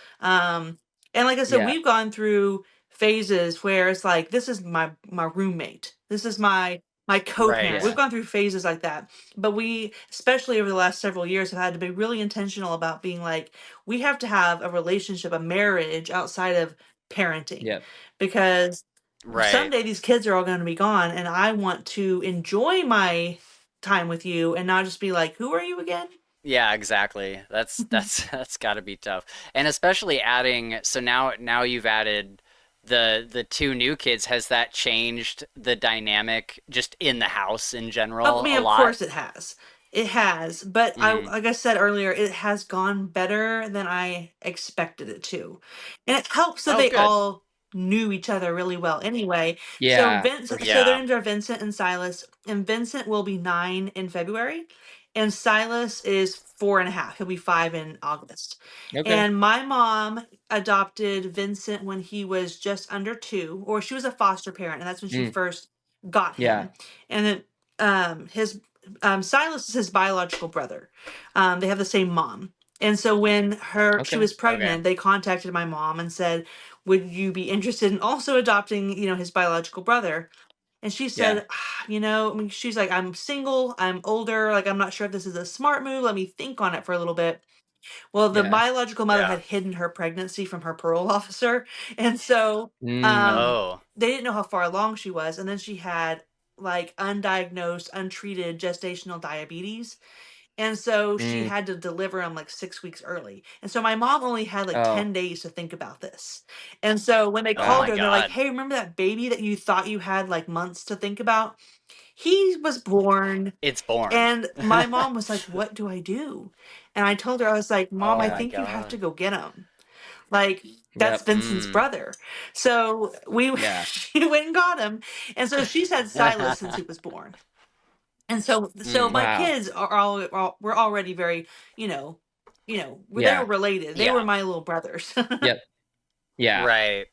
And like I said, yeah, we've gone through phases where it's like this is my roommate. This is my co-parent. We've yeah, gone through phases like that. But we, especially over the last several years, have had to be really intentional about being like, we have to have a relationship, a marriage outside of parenting. yep, Because Right. someday these kids are all going to be gone and I want to enjoy my time with you and not just be like, who are you again? Yeah, exactly. That's that's got to be tough. And especially adding so now you've added the two new kids, has that changed the dynamic just in the house in I general mean, a of lot? course it has. It has, but Mm. like I said earlier, it has gone better than I expected it to. And it helps that Oh, they good. all knew each other really well anyway. So Yeah, for Vincent, so their sure. Yeah. names are Vincent and Silas, and Vincent will be 9 in February, and Silas is 4.5. He'll be 5 in August. Okay. And my mom adopted Vincent when he was just under 2, or she was a foster parent, and that's when she Mm, first got yeah. him. And then his Silas is his biological brother. They have the same mom. And so when she Okay. was Okay. pregnant, they contacted my mom and said, "Would you be interested in also adopting, his biological brother?" And she Yeah. said, I mean, she's like, "I'm single, I'm older, like I'm not sure if this is a smart move. Let me think on it for a little bit." Well, the Yeah. biological mother Yeah. had hidden her pregnancy from her parole officer, and so Mm, um, Oh. they didn't know how far along she was. And then she had like undiagnosed, untreated gestational diabetes, and so she mm. had to deliver him like 6 weeks early. And so my mom only had like Oh. 10 days to think about this. And so when they Oh Wow. called my her, and they're like, God. "Hey, remember that baby that you thought you had like months to think about? He was born." It's born. And my mom was like, "What do I do?" And I told her, I was like, "Mom, Oh I Yeah. my think you have to God. go get him. Like, that's Yep. Vincent's Mm. brother." So Yeah. she went and got him. And so she's had Silas since he was born. And so Mm. my Wow. kids were already very, they were Yeah. related. They were Yeah. my little brothers. Yep. Yeah. Right.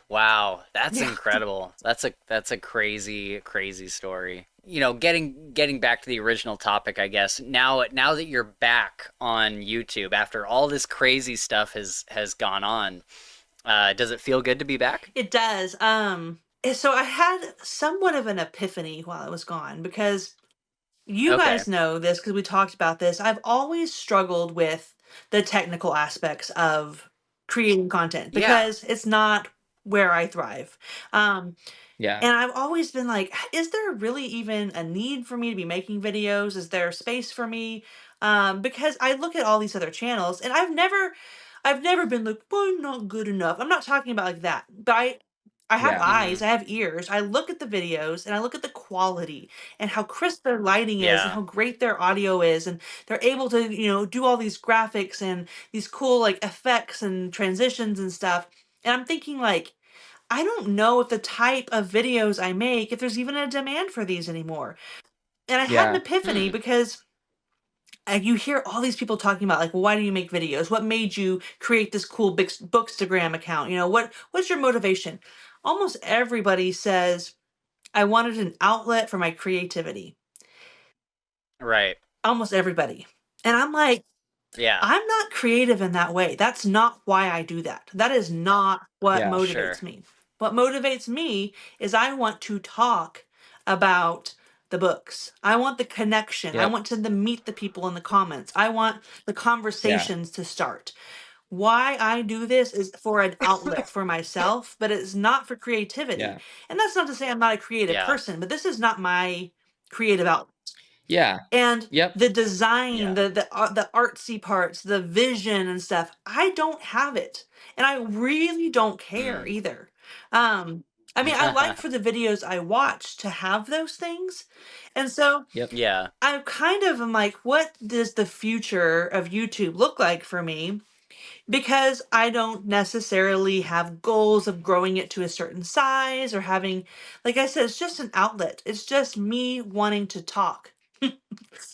Wow, that's Yeah. incredible. That's a crazy crazy story. Getting back to the original topic, I guess. Now that you're back on YouTube after all this crazy stuff has gone on, does it feel good to be back? It does. So I had somewhat of an epiphany while I was gone, because you Okay. guys know this because we talked about this. I've always struggled with the technical aspects of creating content Yeah. because it's not where I thrive. Um, Yeah. and I've always been like, is there really even a need for me to be making videos? Is there space for me? Because I look at all these other channels, and I've never been like, "Well, I'm not good enough." I'm not talking about like that, but I have Yeah. eyes, Hmm. I have ears. I look at the videos and I look at the quality and how crisp their lighting is and Yeah. how great their audio is, and they're able to, do all these graphics and these cool like effects and transitions and stuff. And I'm thinking like, I don't know if the type of videos I make, if there's even a demand for these anymore. And I had an Yeah. epiphany Hmm. because you hear all these people talking about like, well, why do you make videos? What made you create this cool big bookstagram account? What's your motivation? Almost everybody says, "I wanted an outlet for my creativity." Right. Almost everybody. And I'm like, Yeah. I'm not creative in that way. That's not why I do that. That is not what Yeah. motivates Sure. me. What motivates me is I want to talk about the books. I want the connection. I Yep. want to meet the people in the comments. I want the Yeah. conversations to start. Why I do this is for an outlet for myself, but it's not for creativity. Yeah. And that's not to say I'm not a creative Yeah. person, but this is not my creative outlet. Yeah. And Yep. the design, Yeah. the artsy parts, the vision and stuff, I don't have it, and I really don't care Mm. either. Um, I mean, I like for the videos I watch to have those things, and so Yep. Yeah. I kind of am like, what does the future of YouTube look like for me? Because I don't necessarily have goals of growing it to a certain size or having, like I said, it's just an outlet. It's just me wanting to talk.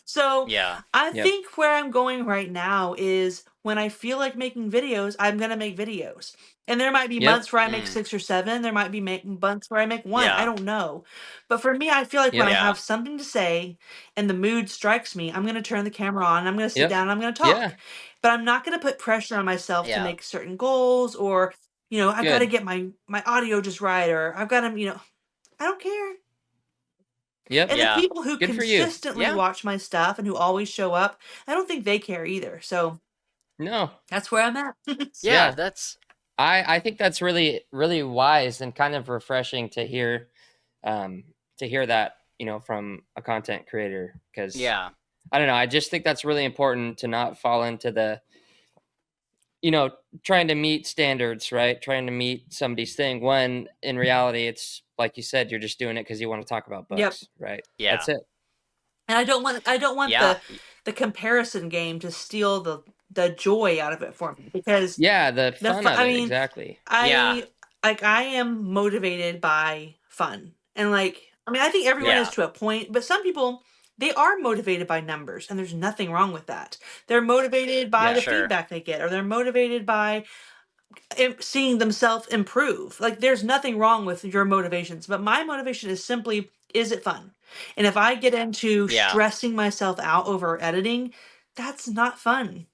So Yeah. I Yep. think where I'm going right now is when I feel like making videos, I'm going to make videos. And there might be Yep. months where I make Mm. 6 or 7. There might be months where I make one. I Yeah. don't know. But for me, I feel like when I Yep. Yeah. have something to say and the mood strikes me, I'm going to turn the camera on and I'm going to sit Yep. down and I'm going to talk. Yeah. But I'm not going to put pressure on myself to Yeah. make certain goals, or, I've got to Good. get my audio just right, or I've got to, I don't care. Yep. And the Yeah. people who Good for you. consistently Yeah. watch my stuff and who always show up, I don't think they care either. So No. that's where I'm at. Yeah. Yeah. That's I think that's really really wise and kind of refreshing um to hear that, from a content creator, because yeah. I don't know, I just think that's really important to not fall into trying to meet standards, right? Trying to meet somebody's thing, when in reality, it's like you said, you're just doing it because you want to talk about books, right? Yeah. That's it. And I don't want the comparison game to steal the joy out of it for me, because the fun of it, exactly. I am motivated by fun, and I think everyone is to a point, but some people, they are motivated by numbers, and there's nothing wrong with that. They're motivated by the feedback they get, or they're motivated by seeing themselves improve. There's nothing wrong with your motivations, but my motivation is simply, is it fun? And if I get into stressing myself out over editing, that's not fun.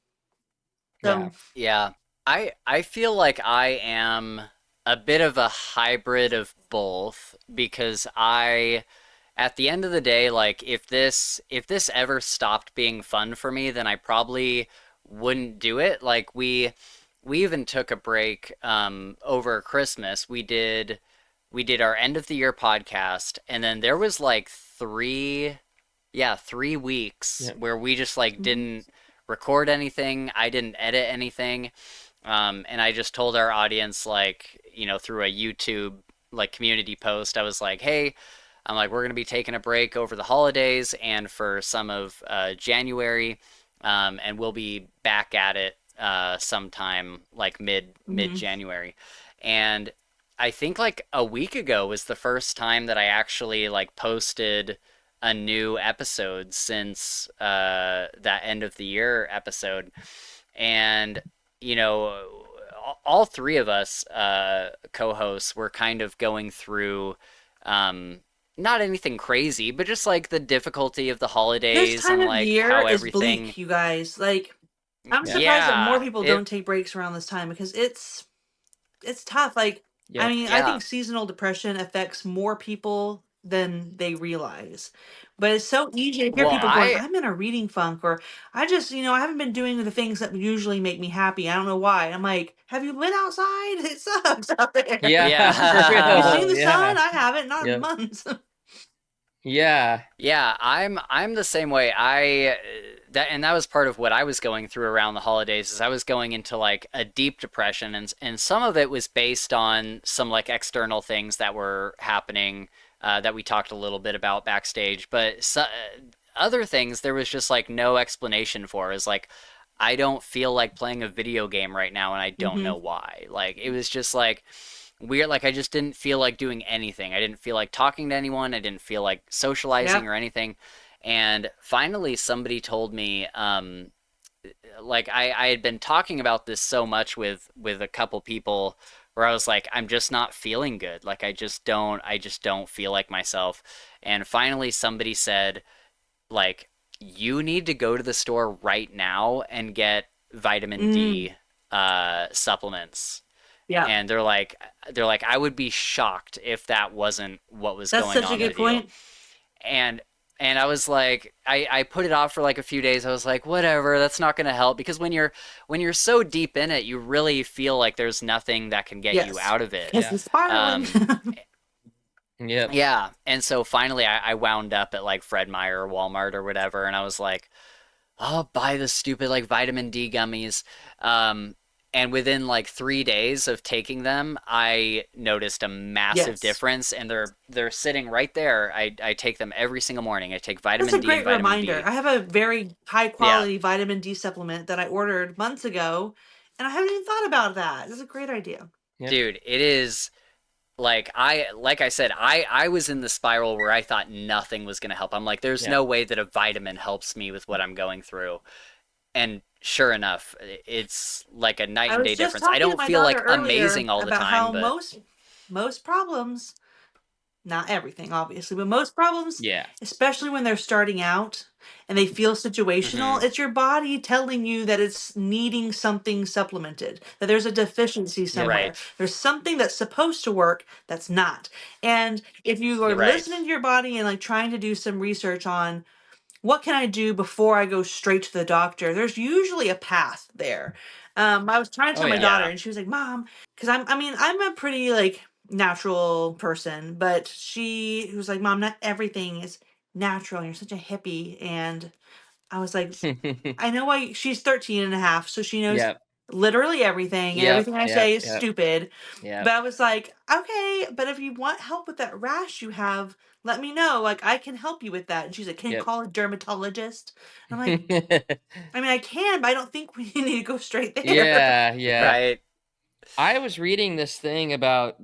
So Yeah. I feel like I am a bit of a hybrid of both, because at the end of the day, like, if this ever stopped being fun for me, then I probably wouldn't do it. Like, we even took a break over Christmas. We did our end of the year podcast, and then there was like 3 weeks where we just like didn't record anything. I didn't edit anything. And I just told our audience, like, through a YouTube like community post, I was like, hey, I'm like, we're going to be taking a break over the holidays and for some of January, and we'll be back at it sometime like mid January. And I think like a week ago was the first time that I actually like posted a new episode since that end of the year episode. And all three of us co-hosts were kind of going through not anything crazy, but just like the difficulty of the holidays this time and of like year how is everything bleak, you guys. I'm surprised that more people don't take breaks around this time, because it's tough. I think seasonal depression affects more people than they realize. But it's so easy to hear people going, I'm in a reading funk, or I just, I haven't been doing the things that usually make me happy. I don't know why. I'm like, have you been outside? It sucks out there. Yeah. You seen the sun? I haven't, not in months. Yeah. I'm the same way. That was part of what I was going through around the holidays, is I was going into like a deep depression, and some of it was based on some like external things that were happening that we talked a little bit about backstage, but other things there was just like no explanation for. Is like, I don't feel like playing a video game right now, and I don't know why. Like, it was just like weird. Like, I just didn't feel like doing anything. I didn't feel like talking to anyone. I didn't feel like socializing or anything. And finally somebody told me, like, I had been talking about this so much with a couple people, where I was like, I'm just not feeling good. Like, I just don't feel like myself. And finally somebody said, like, you need to go to the store right now and get vitamin D supplements. Yeah. And they're like, I would be shocked if that wasn't what was going on. That's such a good point. And I was like, I put it off for like a few days. I was like, whatever, that's not going to help, because when you're so deep in it, you really feel like there's nothing that can get you out of it. It's spiraling. Yeah. And so finally I wound up at like Fred Meyer or Walmart or whatever, and I was like, I'll buy the stupid like vitamin D gummies. And within like 3 days of taking them, I noticed a massive difference, and they're sitting right there. I take them every single morning. I take vitamin D and vitamin B. That's a great reminder. I have a very high quality vitamin D supplement that I ordered months ago, and I haven't even thought about that. It's a great idea. Dude, it is like I said, I was in the spiral where I thought nothing was going to help. I'm like, there's no way that a vitamin helps me with what I'm going through. And sure enough, it's like a night and day difference. I don't feel like amazing all the time, but most problems, not everything obviously, but most problems, especially when they're starting out and they feel situational, it's your body telling you that it's needing something supplemented, that there's a deficiency somewhere. There's something that's supposed to work that's not. And if you are listening to your body and like trying to do some research on, what can I do before I go straight to the doctor? There's usually a path there. I was trying to tell my daughter, and she was like, Mom, because I'm a pretty like natural person, but she was like, Mom, not everything is natural. You're such a hippie. And I was like, I know why. She's 13 and a half, so she knows literally everything, and Yep, everything I yep, say is yep, stupid. But yep, I was like, okay, but if you want help with that rash you have, let me know. Like, I can help you with that. And she's like, can you yep. call a dermatologist? And I'm like, I mean, I can, but I don't think we need to go straight there. Yeah, yeah. Right. I was reading this thing about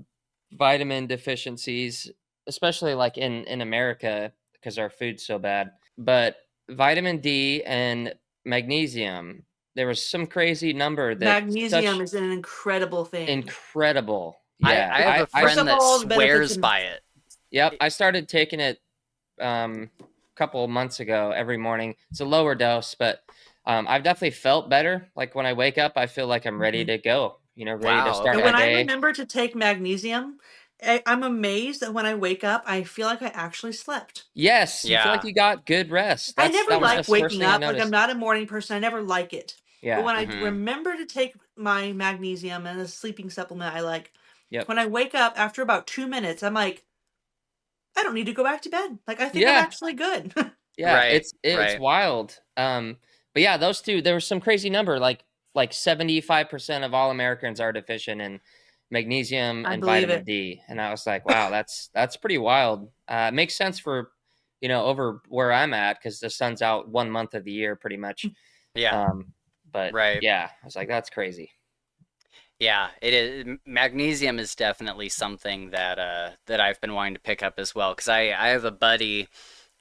vitamin deficiencies, especially like in America because our food's so bad. But vitamin D and magnesium, there was some crazy number that Magnesium such is an incredible thing. incredible. I, Yeah, I have a Look friend up that all the benefits swears and by it. yep. I started taking it a couple of months ago every morning. It's a lower dose, but I've definitely felt better. Like when I wake up, I feel like I'm ready Mhm. to go. You know, ready to Wow. start And my Okay. when I day. remember to take magnesium, I'm amazed that when I wake up, I feel like I actually slept. Yes, you feel like Yeah. you got good rest. I That never was the like Right. first waking thing I up. Like, I'm noticed. not a morning person. I never like it. But Yeah. when I Hmm. remember to take my magnesium and a sleeping supplement I like, Yep. when I wake up after about 2 minutes, I'm like, I don't need to go back to bed. Like, I think I'm Yeah. actually good. Yeah. Right. It's Right. wild. But yeah, those two. There was some crazy number. Like 75% of all Americans are deficient in magnesium I and believe vitamin it. D, and I was like, wow, that's pretty wild. It makes sense for over where I'm at because the sun's out 1 month of the year pretty much. Yeah. Um, but Right. yeah, I was like, that's crazy. Yeah, it is. Magnesium is definitely something that I've been wanting to pick up as well because I have a buddy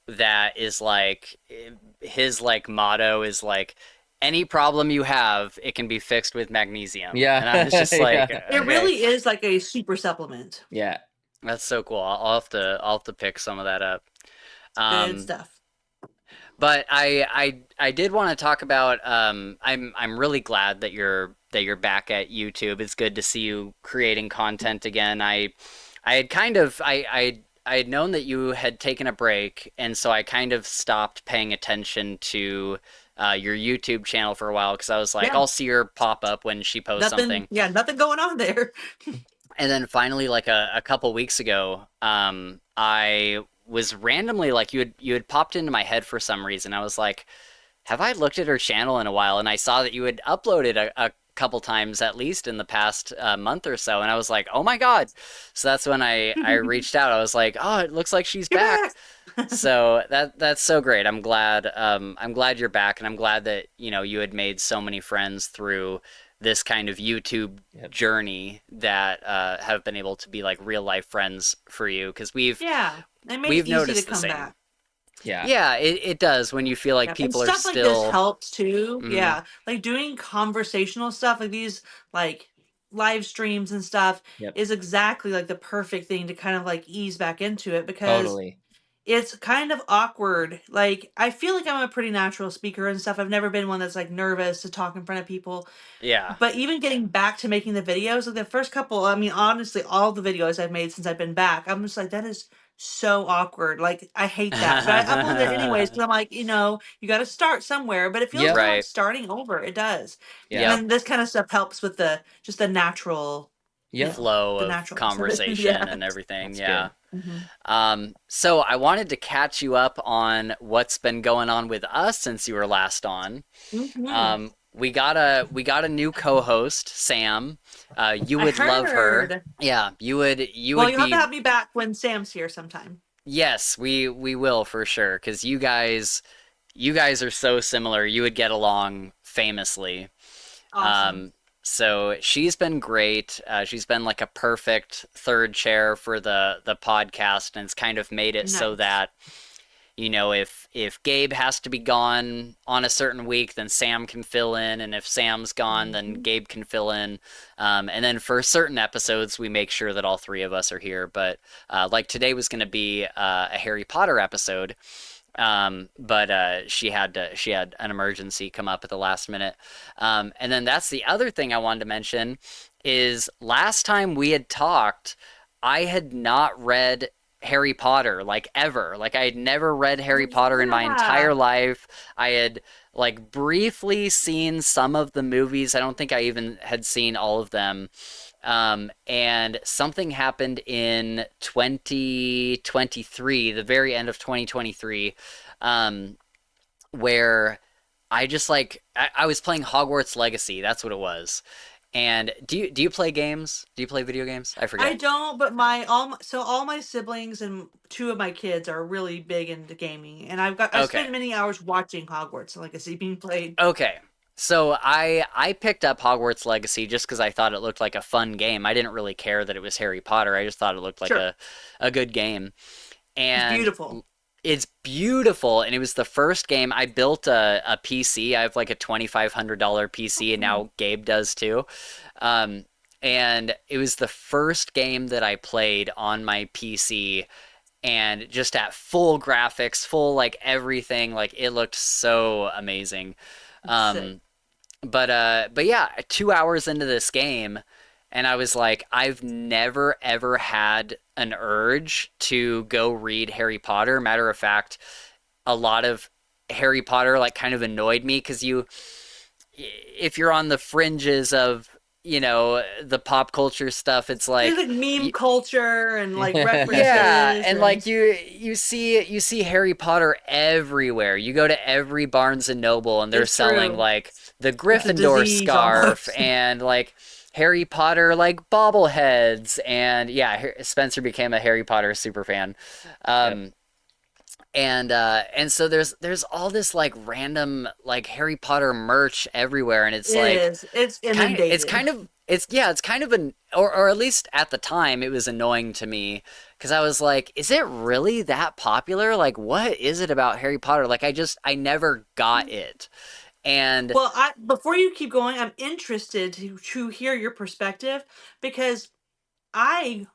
that is like his like motto is like any problem you have, it can be fixed with magnesium. Yeah. And I was just like, Yeah. It okay, really is like a super supplement. Yeah. that's so cool. I'll have to pick some of that up. Good Um, stuff. but I did want to talk about I'm really glad that you're back at YouTube. It's good to see you creating content again. I had kind of I had known that you had taken a break, and so I kind of stopped paying attention to your YouTube channel for a while because I was like, Yeah. I'll see her pop up when she posts Nothing, something. yeah, nothing going on there. And then finally, like a couple weeks ago, I was randomly like you had popped into my head for some reason. I was like, have I looked at her channel in a while? And I saw that you had uploaded a couple times at least in the past month or so, and I was like, oh my God. So that's when I reached out. I was like, oh, it looks like she's You're back. back. So that's so great. I'm glad you're back, and I'm glad that you had made so many friends through this kind of YouTube Yep. journey that have been able to be like real life friends for you because we've Yeah, it made it we've easy to noticed the come same. back. Yeah. Yeah, it does when you feel like Yeah, and people are stuff like this still. helps too. Mhm. Yeah, like doing conversational stuff like these, like live streams and stuff, Yep. is exactly like the perfect thing to kind of like ease back into it because Totally. it's kind of awkward. Like, I feel like I'm a pretty natural speaker and stuff. I've never been one that's like nervous to talk in front of people. Yeah. But even getting back to making the videos, like the first couple, I mean, honestly, all the videos I've made since I've been back, I'm just like, that is so awkward. Like, I hate that. But I upload it anyways because I'm like, you got to start somewhere. But it feels Yep. kind of like Right. starting over. It does. And Yeah. Yep. then this kind of stuff helps with just the natural, Yep. Flow the of naturalness of it. conversation Yeah. and everything. That's Yeah. good. Hmm. So I wanted to catch you up on what's been going on with us since you were last on. Hmm. We got a new co-host, Sam. You I would love her. heard. Yeah, you Well, would you'll have to be. have me back when Sam's here sometime. Yes, we will for sure because you guys are so similar. You would get along famously. Awesome. Um, so she's been great. She's been like a perfect third chair for the podcast, and it's kind of made it so Nice. that if Gabe has to be gone on a certain week, then Sam can fill in, and if Sam's gone, then Hmm. Gabe can fill in. And then for certain episodes, we make sure that all three of us are here. But like today was going to be a Harry Potter episode. But she had an emergency come up at the last minute. And then that's the other thing I wanted to mention is last time we had talked, I had not read Harry Potter like ever. Like I had never read Harry Potter in my Yeah. entire life. I had like briefly seen some of the movies. I don't think I even had seen all of them. And something happened in 2023, the very end of 2023, where I just like I was playing Hogwarts Legacy. That's what it was. And do you play games? Do you play video games? I I forget. don't, but all my siblings and two of my kids are really big into gaming, and I Okay. spent many hours watching Hogwarts Legacy being played. Okay. So I picked up Hogwarts Legacy just because I thought it looked like a fun game. I didn't really care that it was Harry Potter. I just thought it looked like Sure, a good game. it's And beautiful. it's beautiful. And it was the first game. I built a PC. I have like a $2,500 PC, and Mhm. now Gabe does too. Um, and it was the first game that I played on my PC, and just at full graphics, full like everything. Like it looked so amazing. It's sick. Um, but yeah, 2 hours into this game, and I was like, I've never ever had an urge to go read Harry Potter. Matter of fact, a lot of Harry Potter like kind of annoyed me because if you're on the fringes of the pop culture stuff, it's There's like like meme you, culture and like yeah, references and like and you see Harry Potter everywhere. You go to every Barnes and Noble and they're it's selling true. like the It's a Gryffindor disease scarf almost. and like Harry Potter like bobbleheads, and yeah, Spencer became a Harry Potter super fan. Yep. Um and so there's all this like random like Harry Potter merch everywhere, and it's It like is. It's it's inundated. kind of it's yeah it's kind of an or at least at the time it was annoying to me because I was like, is it really that popular? Like, what is it about Harry Potter? Like, I never got it. And Well, I before you keep going, I'm interested to hear your perspective because I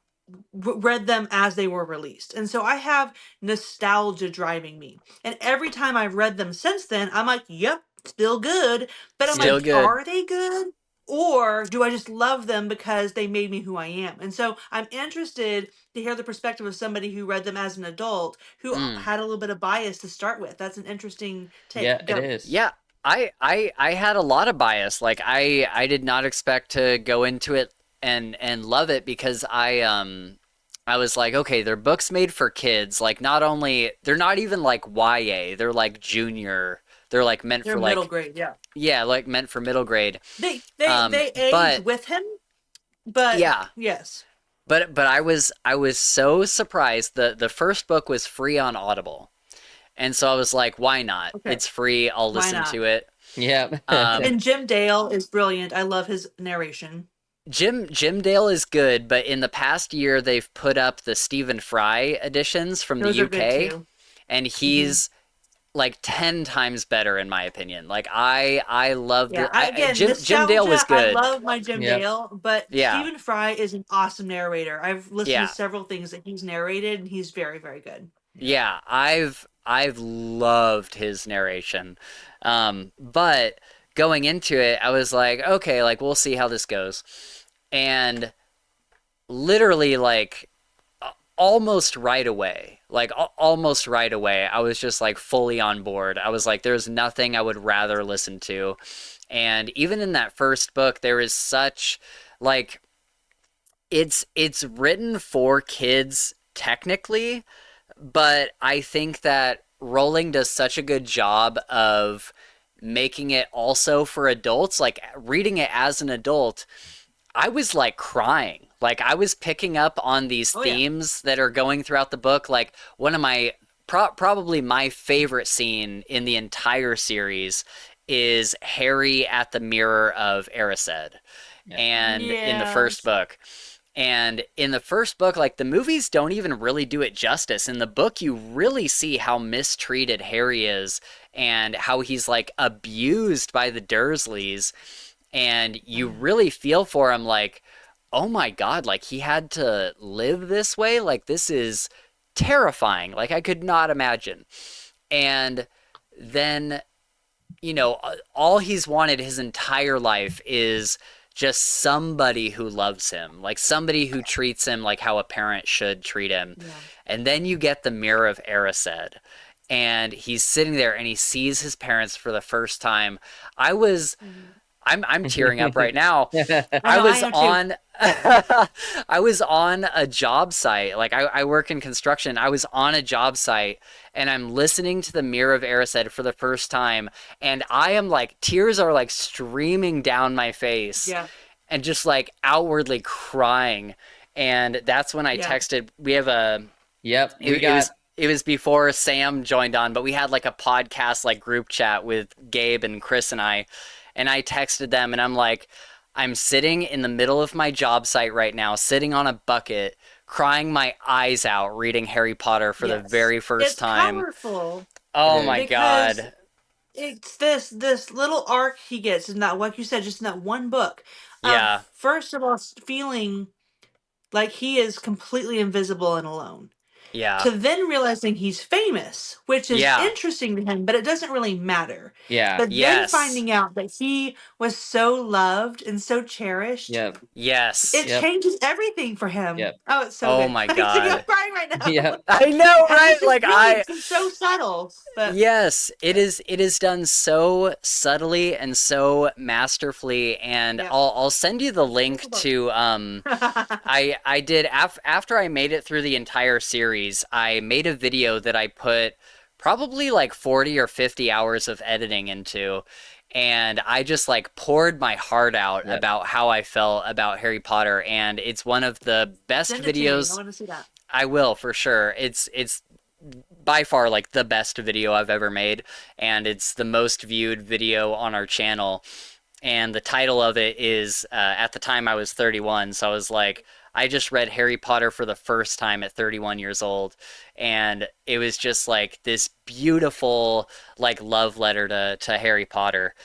read them as they were released. And so I have nostalgia driving me. And every time I've read them since then, I'm like, yep, still good. But I'm Yep. still like, good. are they good? Or do I just love them because they made me who I am? And so I'm interested to hear the perspective of somebody who read them as an adult who Mm. had a little bit of bias to start with. That's an interesting Yeah, take. it Go. is. Yeah, I had a lot of bias. Like I did not expect to go into it and love it because I was like, okay, they're books made for kids. Like not only they're not even like YA, they're like junior. They're like meant They're for middle like grade, yeah. yeah, like meant for middle grade. They age But with him, but yeah, yes. but I was so surprised. The first book was free on Audible. And so I was like, why not? Okay. It's free. I'll Why listen not? to it. Yeah. Um, And Jim Dale is brilliant. I love his narration. Jim Dale is good, but in the past year they've put up the Stephen Fry editions from the Those are good UK, too. and Hmm. he's like 10 times better in my opinion. Like I love Yeah, the again, Jim Dale was nostalgia. I good. love my Jim Yep. Dale, but Yeah. Stephen Fry is an awesome narrator. I've listened to Yeah. several things that he's narrated, and he's very, very good. Yep. Yeah, I've loved his narration. But going into it, I was like, okay, like we'll see how this goes. And literally like almost right away, like almost right away, I was just like fully on board. I was like, there's nothing I would rather listen to. And even in that first book, there is such like it's written for kids technically, but I think that Rowling does such a good job of making it also for adults. Like reading it as an adult, I was like crying. Like I was picking up on these Oh yeah. themes that are going throughout the book. Like one of my probably my favorite scene in the entire series is Harry at the mirror of Erised, Yep. and in the first Yes. book. And in the first book, like the movies don't even really do it justice. In the book, you really see how mistreated Harry is and how he's like abused by the Dursleys. And you really feel for him, like, oh my God, like he had to live this way. Like this is terrifying. Like I could not imagine. And then all he's wanted his entire life is just somebody who loves him, like somebody who treats him like how a parent should treat him. Yeah. And then you get the Mirror of Erised, and he's sitting there and he sees his parents for the first time. I was Mhm. I'm tearing up right now. I I know I was am too. on I was on a job site. Like I work in construction. I was on a job site and I'm listening to the Mirror of Erised for the first time, and I am like tears are like streaming down my face Yeah, and just like outwardly crying. And that's when I yeah. texted. We have a Yep, we it got. was it was before Sam joined on, but we had like a podcast like group chat with Gabe and Chris and I texted them and I'm like, I'm sitting in the middle of my job site right now, sitting on a bucket, crying my eyes out, reading Harry Potter for the Yes. very first It's time. powerful It Oh my is. because God. it's this little arc he gets in that, like you said, just in that one book of Yeah, first of all feeling like he is completely invisible and alone, yeah, to then realizing he's famous, which is yeah, interesting to him, but it doesn't really matter. Yeah. But then yes, finding out that he was so loved and so cherished, Yep. yes. it Yep. changes everything for him. Yep. Oh, it's so Oh good. my I'm God. crying right now. Yep. I know, And right? it's just Like brilliant. It's so subtle, but yes, it is done so subtly and so masterfully, and yeah. I'll send you the link to I did after I made it through the entire series, I made a video that I put probably like 40 or 50 hours of editing into, and I just like poured my heart out Yep. about how I felt about Harry Potter, and it's one of the best Send it to me. I videos. want to see that. I will for sure. It's by far like the best video I've ever made, and it's the most viewed video on our channel. And the title of it is at the time I was 31, so I was like, I just read Harry Potter for the first time at 31 years old, and it was just like this beautiful like love letter to Harry Potter.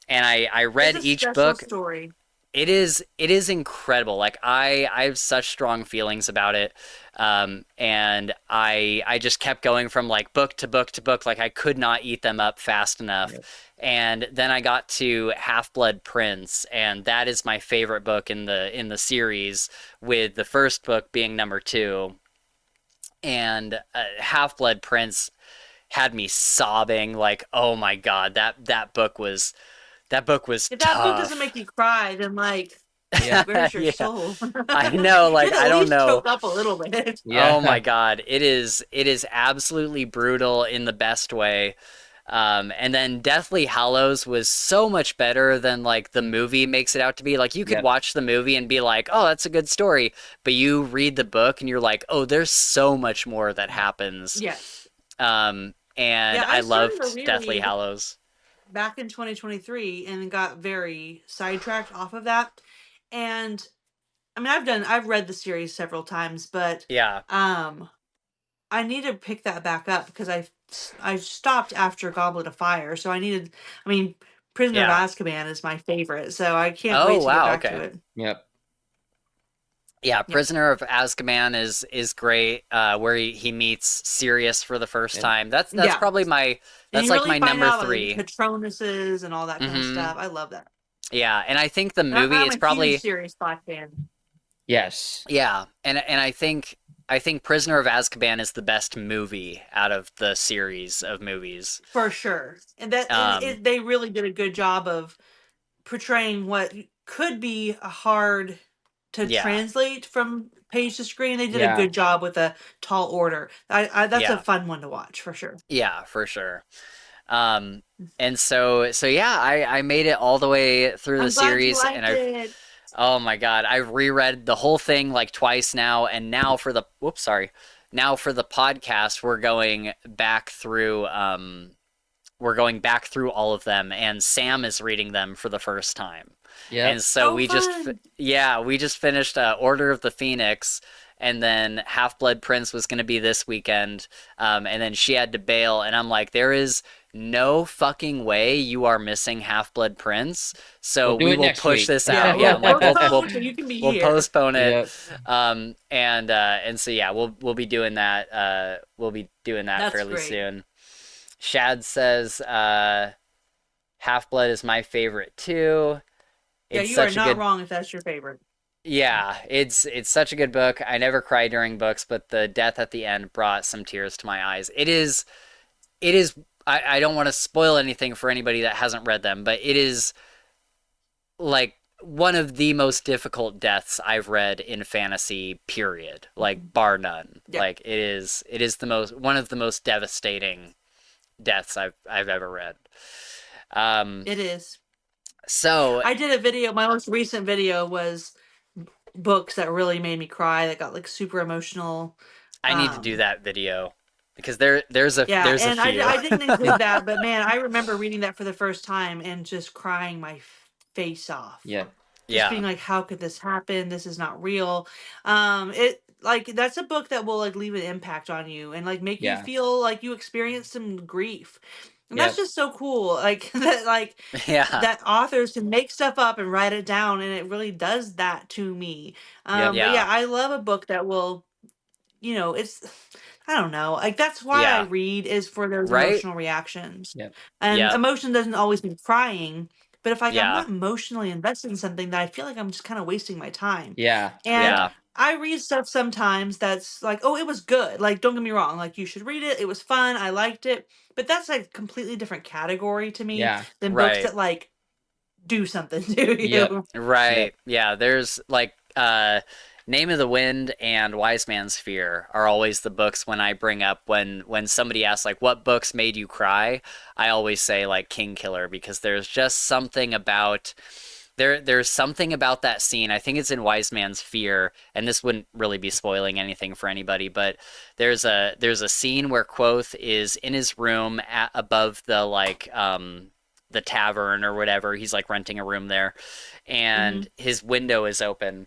And I It's read a each special book. story. It is incredible. Like I have such strong feelings about it, and I just kept going from like book to book to book. Like I could not eat them up fast enough. Yep. And then I got to Half-Blood Prince, and that is my favorite book in the series, with the first book being number two. And Half-Blood Prince had me sobbing. Like, oh my God, that book was If that book doesn't tough. make you cry, then like, Yeah. where's your Yeah, soul? I know. Like, You'd at I don't least know. choke up a little bit. Oh my Yeah. God, it is absolutely brutal in the best way. And then Deathly Hallows was so much better than like the movie makes it out to be. Like you could Yep. watch the movie and be like, "Oh, that's a good story," but you read the book and you're like, "Oh, there's so much more that happens." Yes. And Yeah, I I started a loved Deathly reread Hallows. back in 2023 and got very sidetracked off of that. And I mean, I've read the series several times, but Yeah, um I need to pick that back up because I stopped after Goblet of Fire, so I mean, Prisoner of yeah. Azkaban is my favorite, so I can't Oh wait to get wow, back to okay. it. Yep. Yeah, Yeah. Prisoner of Azkaban is great. Where he meets Sirius for the first Yep. time. That's Yeah. probably my And that's you like really my find number out like three. Patronuses and all that kind of Hmm. stuff. I love that. Yeah, and I think the And movie I'm it's a huge probably Sirius Black fan. Yes. yeah, and I think Prisoner of Azkaban is the best movie out of the series of movies. For sure. Um, They really did a good job of portraying what could be a hard to yeah, translate from page to screen. They did a Yeah. good job with a tall order. That's a yeah, fun one to watch for sure. yeah, for sure. Um, and so yeah, I made it all the way through the I'm glad you series, and liked I've it. oh my God, I've reread the whole thing like twice now, and now for the whoops, sorry. Now for the podcast, we're going back through all of them, and Sam is reading them for the first time. And Yep. so Oh, fun. we just finished Order of the Phoenix, and then Half Blood Prince was going to be this weekend, and then she had to bail, and I'm like, there is no fucking way you are missing Half Blood Prince, so We'll do we it will next push week. this Yeah, out. Yeah, I'm like, we're we'll close, so you can be we'll here. postpone it, Yep. and so yeah, we'll be doing that. We'll be doing that That's fairly great. soon. Shad says Half Blood is my favorite too. Yeah, It's you are such a not good wrong if that's your favorite. yeah, it's such a good book. I never cry during books, but the death at the end brought some tears to my eyes. It is I don't want to spoil anything for anybody that hasn't read them, but it is like one of the most difficult deaths I've read in fantasy, period. Like bar none. Yeah. Like it is the most one of the most devastating deaths I've ever read. It is. So I did a video. My most recent video was books that really made me cry. That got like super emotional. I need to do that video because there's a Yeah, there's a and few. I didn't include that, but man, I remember reading that for the first time and just crying my face off. Yeah. Just Yeah. being like, how could this happen? This is not real. It like that's a book that will like leave an impact on you and like make you Yeah. feel like you experienced some grief. And Yep. that's just so cool. Like that Yeah. that authors can make stuff up and write it down, and it really does that to me. Yep. But Yeah. yeah, I love a book that will, it's I don't know. Like that's why I Yeah. read is for those Right? emotional reactions. Yep. And Yep. emotion doesn't always mean crying, but if like I'm Yeah. not emotionally invested in something, that I feel like I'm just kind of wasting my time. Yeah. And Yeah. I read stuff sometimes that's like, oh, it was good. Like, don't get me wrong. Like, you should read it. It was fun. I liked it. But that's like a completely different category to me Yeah. than books Right. that like do something to Yep. you. Right. Yep. Yeah. There's like Name of the Wind and Wise Man's Fear are always the books when I bring up when somebody asks like what books made you cry, I always say like King Killer because there's just something about there's something about that scene. I think it's in Wise Man's Fear, and this wouldn't really be spoiling anything for anybody, but there's a scene where Quoth is in his room above the tavern or whatever. He's like renting a room there, and his window is open.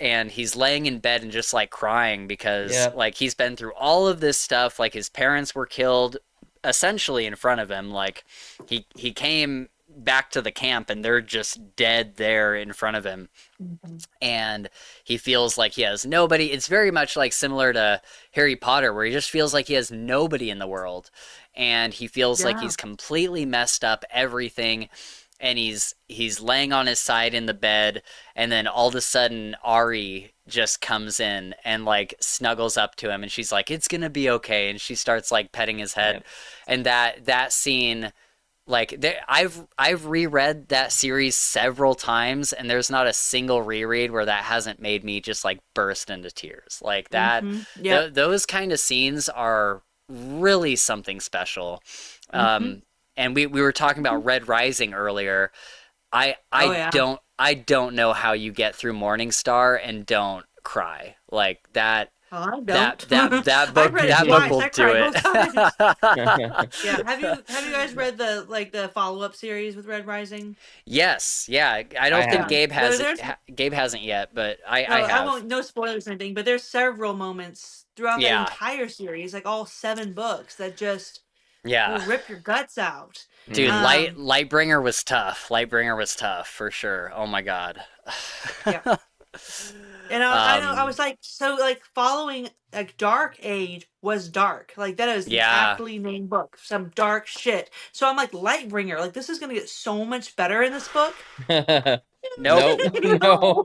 And he's laying in bed and just like crying because Yep. like he's been through all of this stuff. Like his parents were killed essentially in front of him. Like he came back to the camp and they're just dead there in front of him. And he feels like he has nobody. It's very much like similar to Harry Potter, where he just feels like he has nobody in the world. And he feels like Yeah. he's completely messed up everything. And he's laying on his side in the bed, and then all of a sudden Ari just comes in and like snuggles up to him, and she's like, "It's gonna be okay," and she starts like petting his head, Yep. and that scene, like I've reread that series several times, and there's not a single reread where that hasn't made me just like burst into tears. Like that, Yeah. those kind of scenes are really something special. And we were talking about Red Rising earlier. I Oh, yeah. don't know how you get through Morningstar and don't cry like that. Oh, I don't. That I book read it that book twice. will I do cried both times. it. Yeah. Have you guys read the follow-up series with Red Rising? Yes, yeah. I don't I think have. Gabe hasn't yet, but I I have. won't. No spoilers or anything. But there's several moments throughout that Yeah, entire series, like all 7 books, that just will yeah. rip your guts out. Dude, Um, Lightbringer was tough. Lightbringer was tough for sure. Oh my God. yeah. And I know I Um, was like, so like following like Dark Age was dark. Like that is the yeah. aptly named book. Some dark shit. So I'm like Lightbringer. Like this is gonna get so much better in this book. Nope. No.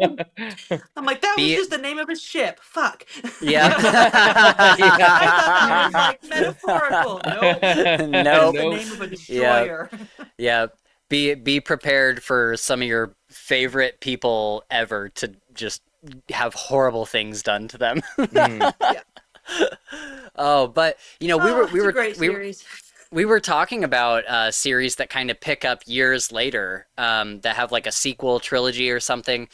I'm like, that was Be just the name of a ship. Fuck. yeah. I thought that was like metaphorical. Nope. That's Nope. the Nope. name of a Yeah. destroyer. Yeah. Be prepared for some of your favorite people ever to just have horrible things done to them. Mm. Yeah. Oh, but you know, It's a great series. we were talking about series that kind of pick up years later, that have like a sequel trilogy or something.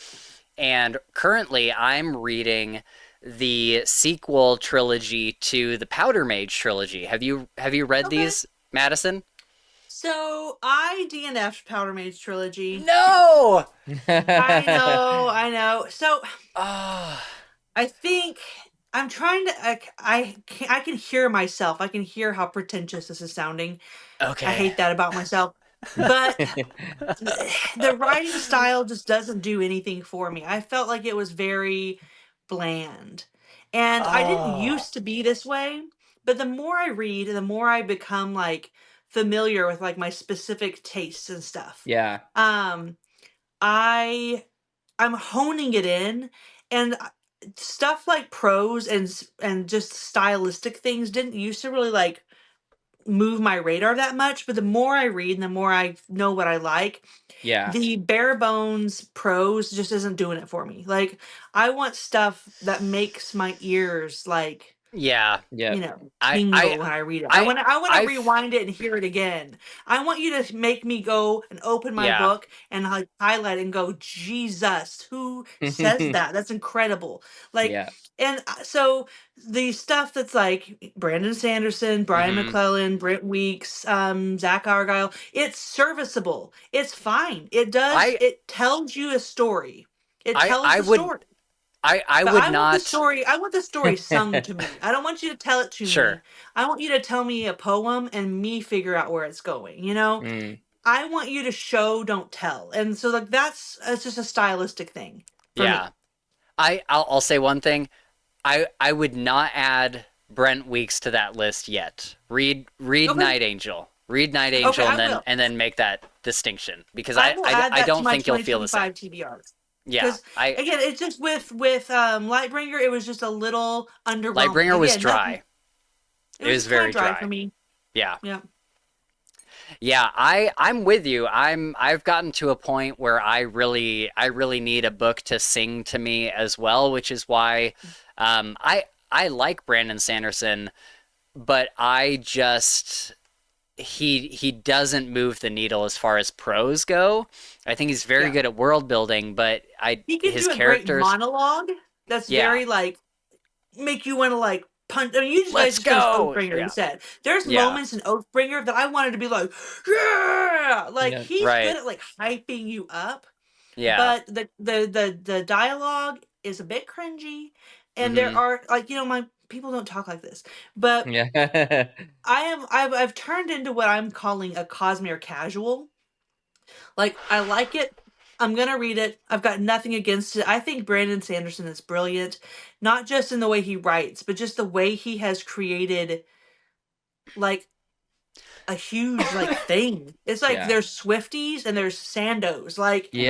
And currently, I'm reading the sequel trilogy to the Powder Mage trilogy. Have you read Okay. these, Madison? So I DNF'd Powder Mage trilogy. No. I know. So Oh, I think I'm trying to. I can hear myself. I can hear how pretentious this is sounding. okay. I hate that about myself. But the writing style just doesn't do anything for me. I felt like it was very bland. And I didn't Oh, used to be this way, but the more I read, the more I become like familiar with like my specific tastes and stuff. Yeah. Um I I'm honing it in, and stuff like prose and just stylistic things didn't used to really like move my radar that much, but the more I read and the more I know what I like, the bare bones prose just isn't doing it for me. Like, I want stuff that makes my ears like, tingle when I read it. I want to rewind it and hear it again. I want you to make me go and open my book and like highlight and go, Jesus, who says that? That's incredible. Like, and so the stuff that's like Brandon Sanderson, Brian McClellan, Brent Weeks, Zach Argyle, it's serviceable. It's fine. It tells you a story. It tells the story. I But would I not. want the story sung to me. I don't want you to tell it to me. I want you to tell me a poem and me figure out where it's going, you know? I want you to show, don't tell. And so like it's just a stylistic thing for me. I'll say one thing. I would not add Brent Weeks to that list yet. Read Night Angel. Read Night Angel and then make that distinction, because I don't think you'll feel the same. TBRs. Yeah, again, it's just with Lightbringer, it was just a little underwhelming. Lightbringer was dry. It was very dry for me. Yeah. Yeah. Yeah, I'm with you. I've gotten to a point where I really need a book to sing to me as well, which is why I like Brandon Sanderson, but I just he doesn't move the needle as far as prose go. I think he's very good at world building, but he can his do a characters great monologue that's very like make you want to like punch. I mean, you just let's finished go. Oathbringer instead. There's moments in Oathbringer that I wanted to be like, yeah, like he's good at like hyping you up. Yeah. But the dialogue is a bit cringy, and there are like my people don't talk like this, but I've turned into what I'm calling a Cosmere casual. Like, I like it. I'm gonna read it. I've got nothing against it. I think Brandon Sanderson is brilliant, not just in the way he writes, but just the way he has created like a huge like thing. It's like there's Swifties and there's Sandos. Like he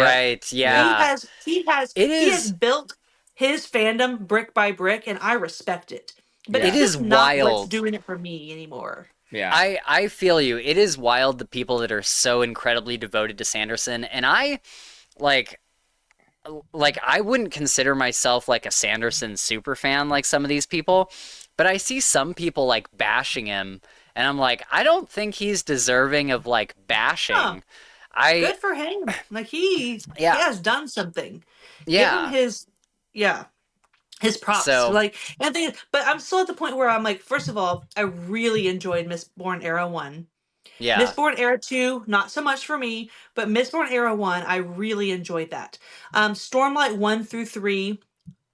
has built his fandom brick by brick, and I respect it. But it's just not what's doing it for me anymore. Yeah. I feel you. It is wild, the people that are so incredibly devoted to Sanderson, and I I wouldn't consider myself like a Sanderson super fan like some of these people, but I see some people like bashing him, and I'm like, I don't think he's deserving of like bashing. Good for him. Like he has done something. Yeah. Give him his props. But I'm still at the point where I'm like, first of all, I really enjoyed Mistborn Era 1. Yeah. Mistborn Era 2, not so much for me, but Mistborn Era 1, I really enjoyed that. Stormlight 1 through 3,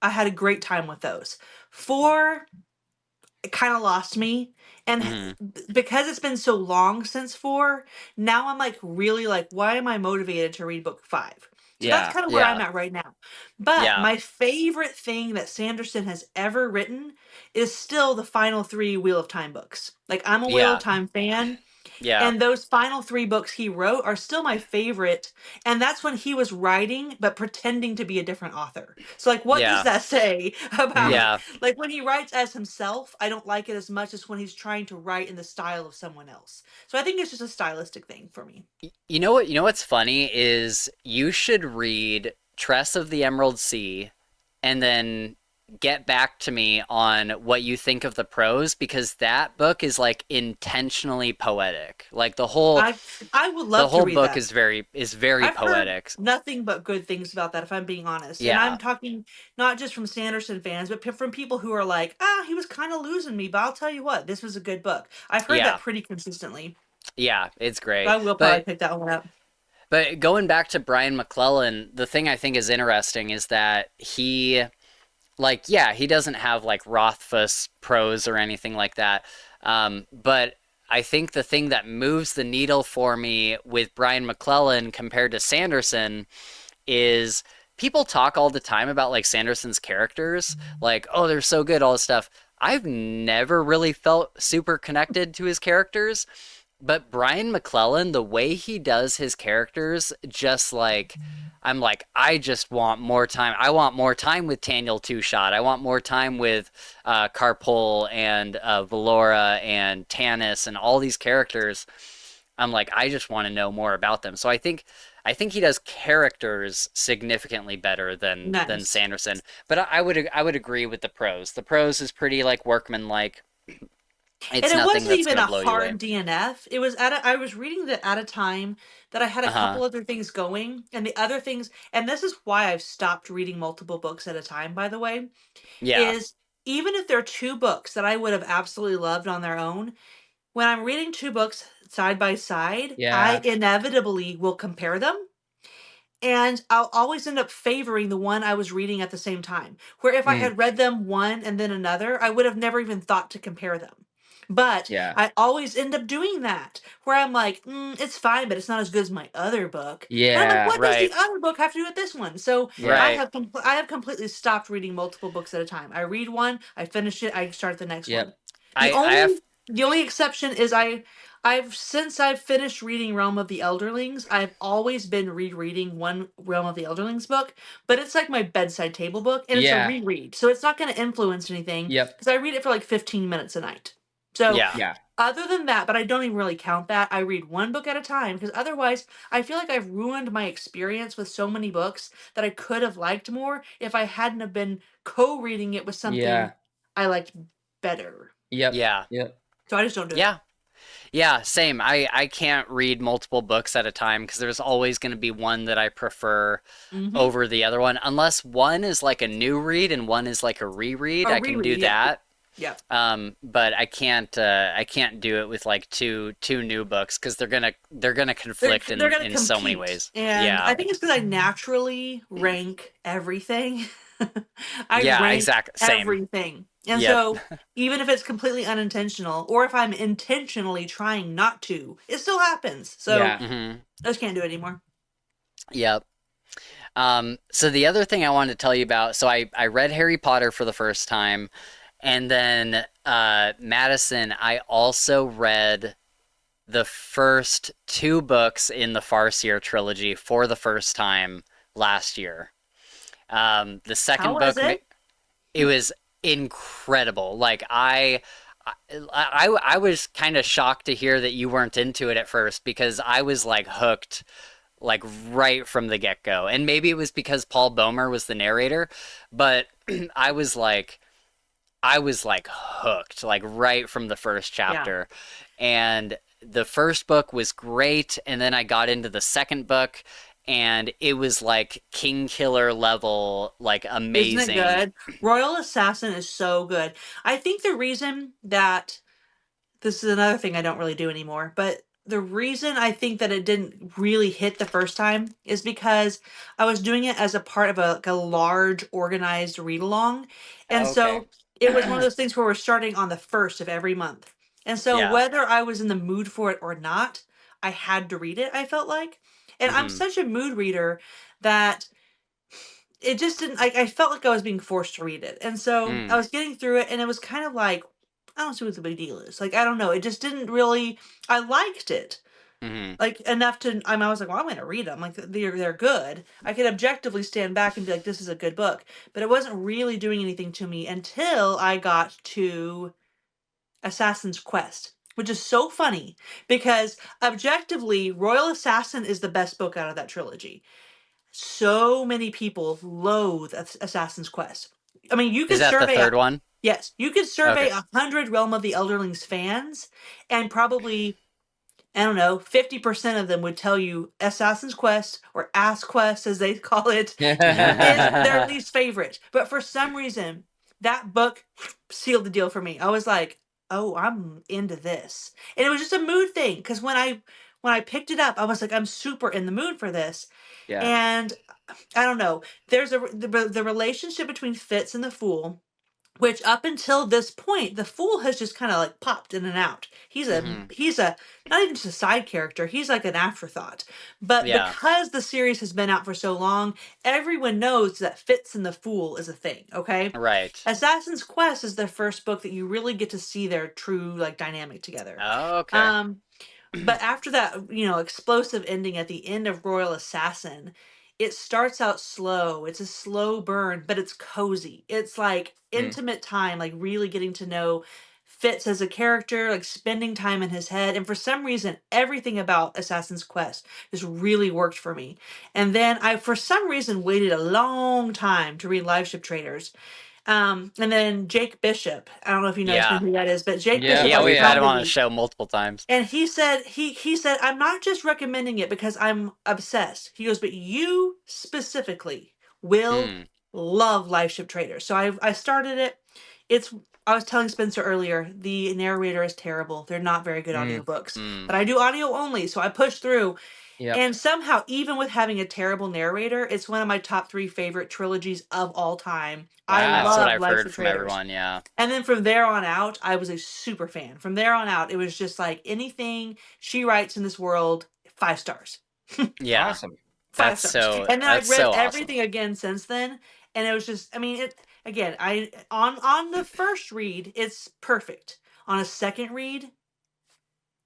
I had a great time with those. 4, it kind of lost me. And because it's been so long since 4, now I'm like really like, why am I motivated to read book 5? So that's kind of where I'm at right now. But my favorite thing that Sanderson has ever written is still the final 3 Wheel of Time books. Like, I'm a Wheel of Time fan. Yeah. And those final 3 books he wrote are still my favorite. And that's when he was writing, but pretending to be a different author. So, like, what does that say about, like, when he writes as himself, I don't like it as much as when he's trying to write in the style of someone else. So I think it's just a stylistic thing for me. You know what's funny is you should read Tress of the Emerald Sea and then get back to me on what you think of the prose, because that book is like intentionally poetic. Like the whole I would love to read book that. is very I've poetic. Heard nothing but good things about that, if I'm being honest. Yeah. And I'm talking not just from Sanderson fans, but from people who are like, he was kind of losing me, but I'll tell you what, this was a good book. I've heard that pretty consistently. Yeah, it's great. I will probably pick that one up. But going back to Brian McClellan, the thing I think is interesting is that he doesn't have like Rothfuss prose or anything like that. But I think the thing that moves the needle for me with Brian McClellan compared to Sanderson is people talk all the time about like Sanderson's characters, like, oh, they're so good, all this stuff. I've never really felt super connected to his characters. But Brian McClellan, the way he does his characters, just like, I'm like, I just want more time. I want more time with Daniel Two Shot. I want more time with Carpol and Valora and Tanis and all these characters. I'm like, I just want to know more about them. So I think he does characters significantly better than Nice. Sanderson. But I would agree with the prose. The prose is pretty like workmanlike. And It's it nothing wasn't that's even gonna a blow you away. hard DNF. It was I was reading it at a time that I had a Uh-huh. couple other things going, and the other things, and this is why I've stopped reading multiple books at a time, by the way, Yeah. is even if they're two books that I would have absolutely loved on their own, when I'm reading two books side by side, I Yeah. inevitably will compare them. And I'll always end up favoring the one I was reading at the same time. Where if I Mm, had read them one and then another, I would have never even thought to compare them. But yeah. I always end up doing that, where I'm like, it's fine, but it's not as good as my other book. And I'm like, Yeah. what does the Right. other book have to do with this one? So Yeah. Right. I have completely stopped reading multiple books at a time. I read one, I finish it, I start the next one. Yep. The I have. only exception is I've since I've finished reading Realm of the Elderlings, I've always been rereading one Realm of the Elderlings book, but it's like my bedside table book and it's a Yeah. reread. So it's not going to influence anything Yep. because I read it for like 15 minutes a night. So Yeah. Yeah. other than that, but I don't even really count that. I read one book at a time because otherwise I feel like I've ruined my experience with so many books that I could have liked more if I hadn't have been co-reading it with something Yeah. I liked better. Yep. Yeah. Yep. So I just don't do it. Yeah. Yeah, same. I can't read multiple books at a time because there's always going to be one that I prefer Mm-hmm. over the other one. Unless one is like a new read and one is like a reread, A I can do reread, yeah. that. Yep. But I can't do it with like two new books because they're gonna conflict They're in gonna in so many compete, ways. and Yeah. I think it's because I naturally rank everything. I Yeah, rank exact same. everything, and Yep. so even if it's completely unintentional, or if I'm intentionally trying not to, it still happens. So Yeah. Hmm. I just can't do it anymore. Yep. So the other thing I wanted to tell you about, so I read Harry Potter for the first time, and then Madison, I also read the first two books in the Farseer trilogy for the first time last year. The How second was book, it? it was incredible. Like I was kind of shocked to hear that you weren't into it at first because I was like hooked like right from the get-go. And maybe it was because Paul Bomer was the narrator, but I was like I was like hooked like right from the first Yeah. chapter. And the first book was great, and then I got into the second book and it was like King Killer level like Isn't it amazing. good? Royal Assassin is so good. I think the reason that this is another thing I don't really do anymore, but the reason I think that it didn't really hit the first time is because I was doing it as a part of like a large organized read along. And Okay. so it was one of those things where we're starting on the first of every month. And so Yeah. whether I was in the mood for it or not, I had to read it, I felt like. And I'm Hmm. such a mood reader that it just didn't I felt like I was being forced to read it. And so I Mm. was getting through it and it was kind of like I don't see what the big deal is. Like I don't know. It just didn't really I liked it. Hmm. Like enough to I was like, well, I'm gonna read them. Like they're good. I could objectively stand back and be like, this is a good book. But it wasn't really doing anything to me until I got to Assassin's Quest. Which is so funny because objectively, Royal Assassin is the best book out of that trilogy. So many people loathe Assassin's Quest. I mean, you Is could that the survey a third one? yes, you could survey Okay. 100 Realm of the Elderlings fans, and probably I don't know, 50% of them would tell you Assassin's Quest or Ass Quest as they call it is their least favorite. But for some reason, that book sealed the deal for me. I was like, "Oh, I'm into this." And it was just a mood thing because when I picked it up, I was like, "I'm super in the mood for this." Yeah. And I don't know. There's the relationship between Fitz and the Fool, which up until this point, the Fool has just kind of like popped in and out. Hmm. He's a not even just a side character. He's like an afterthought. But Yeah. because the series has been out for so long, everyone knows that Fitz and the Fool is a thing. Okay. Right. Assassin's Quest is the first book that you really get to see their true like dynamic together. Oh, okay. Um, but after that, explosive ending at the end of Royal Assassin, it starts out slow. It's a slow burn, but it's cozy. It's like intimate time, like really getting to know Fitz as a character, like spending time in his head. And for some reason, everything about Assassin's Quest just really worked for me. And then I, for some reason, waited a long time to read Live Ship Traders. And then Jake Bishop, I don't know if you know Yeah. who that is, but Jake Yeah. Bishop Yeah, Oh we've had yeah. him on the recommended. show multiple times. And he said, I'm not just recommending it because I'm obsessed. He goes, but you specifically will Mm. love Live Ship Traders. So I started it. It's I was telling Spencer earlier, the narrator is terrible. They're not very good Mm. audiobooks. Mm. But I do audio only, so I push through. Yep. And somehow, even with having a terrible narrator, it's one of my top 3 favorite trilogies of all time. I Wow. That's what love I've Live heard Ship from Traders. everyone, yeah. And then from there on out, I was a super fan. From there on out, it was just like anything she writes in this world, 5 stars. Yeah. 5 stars. And then I've That's read so awesome. everything again since then, and it was just, I mean, it again, I on the first read, it's perfect. On a second read,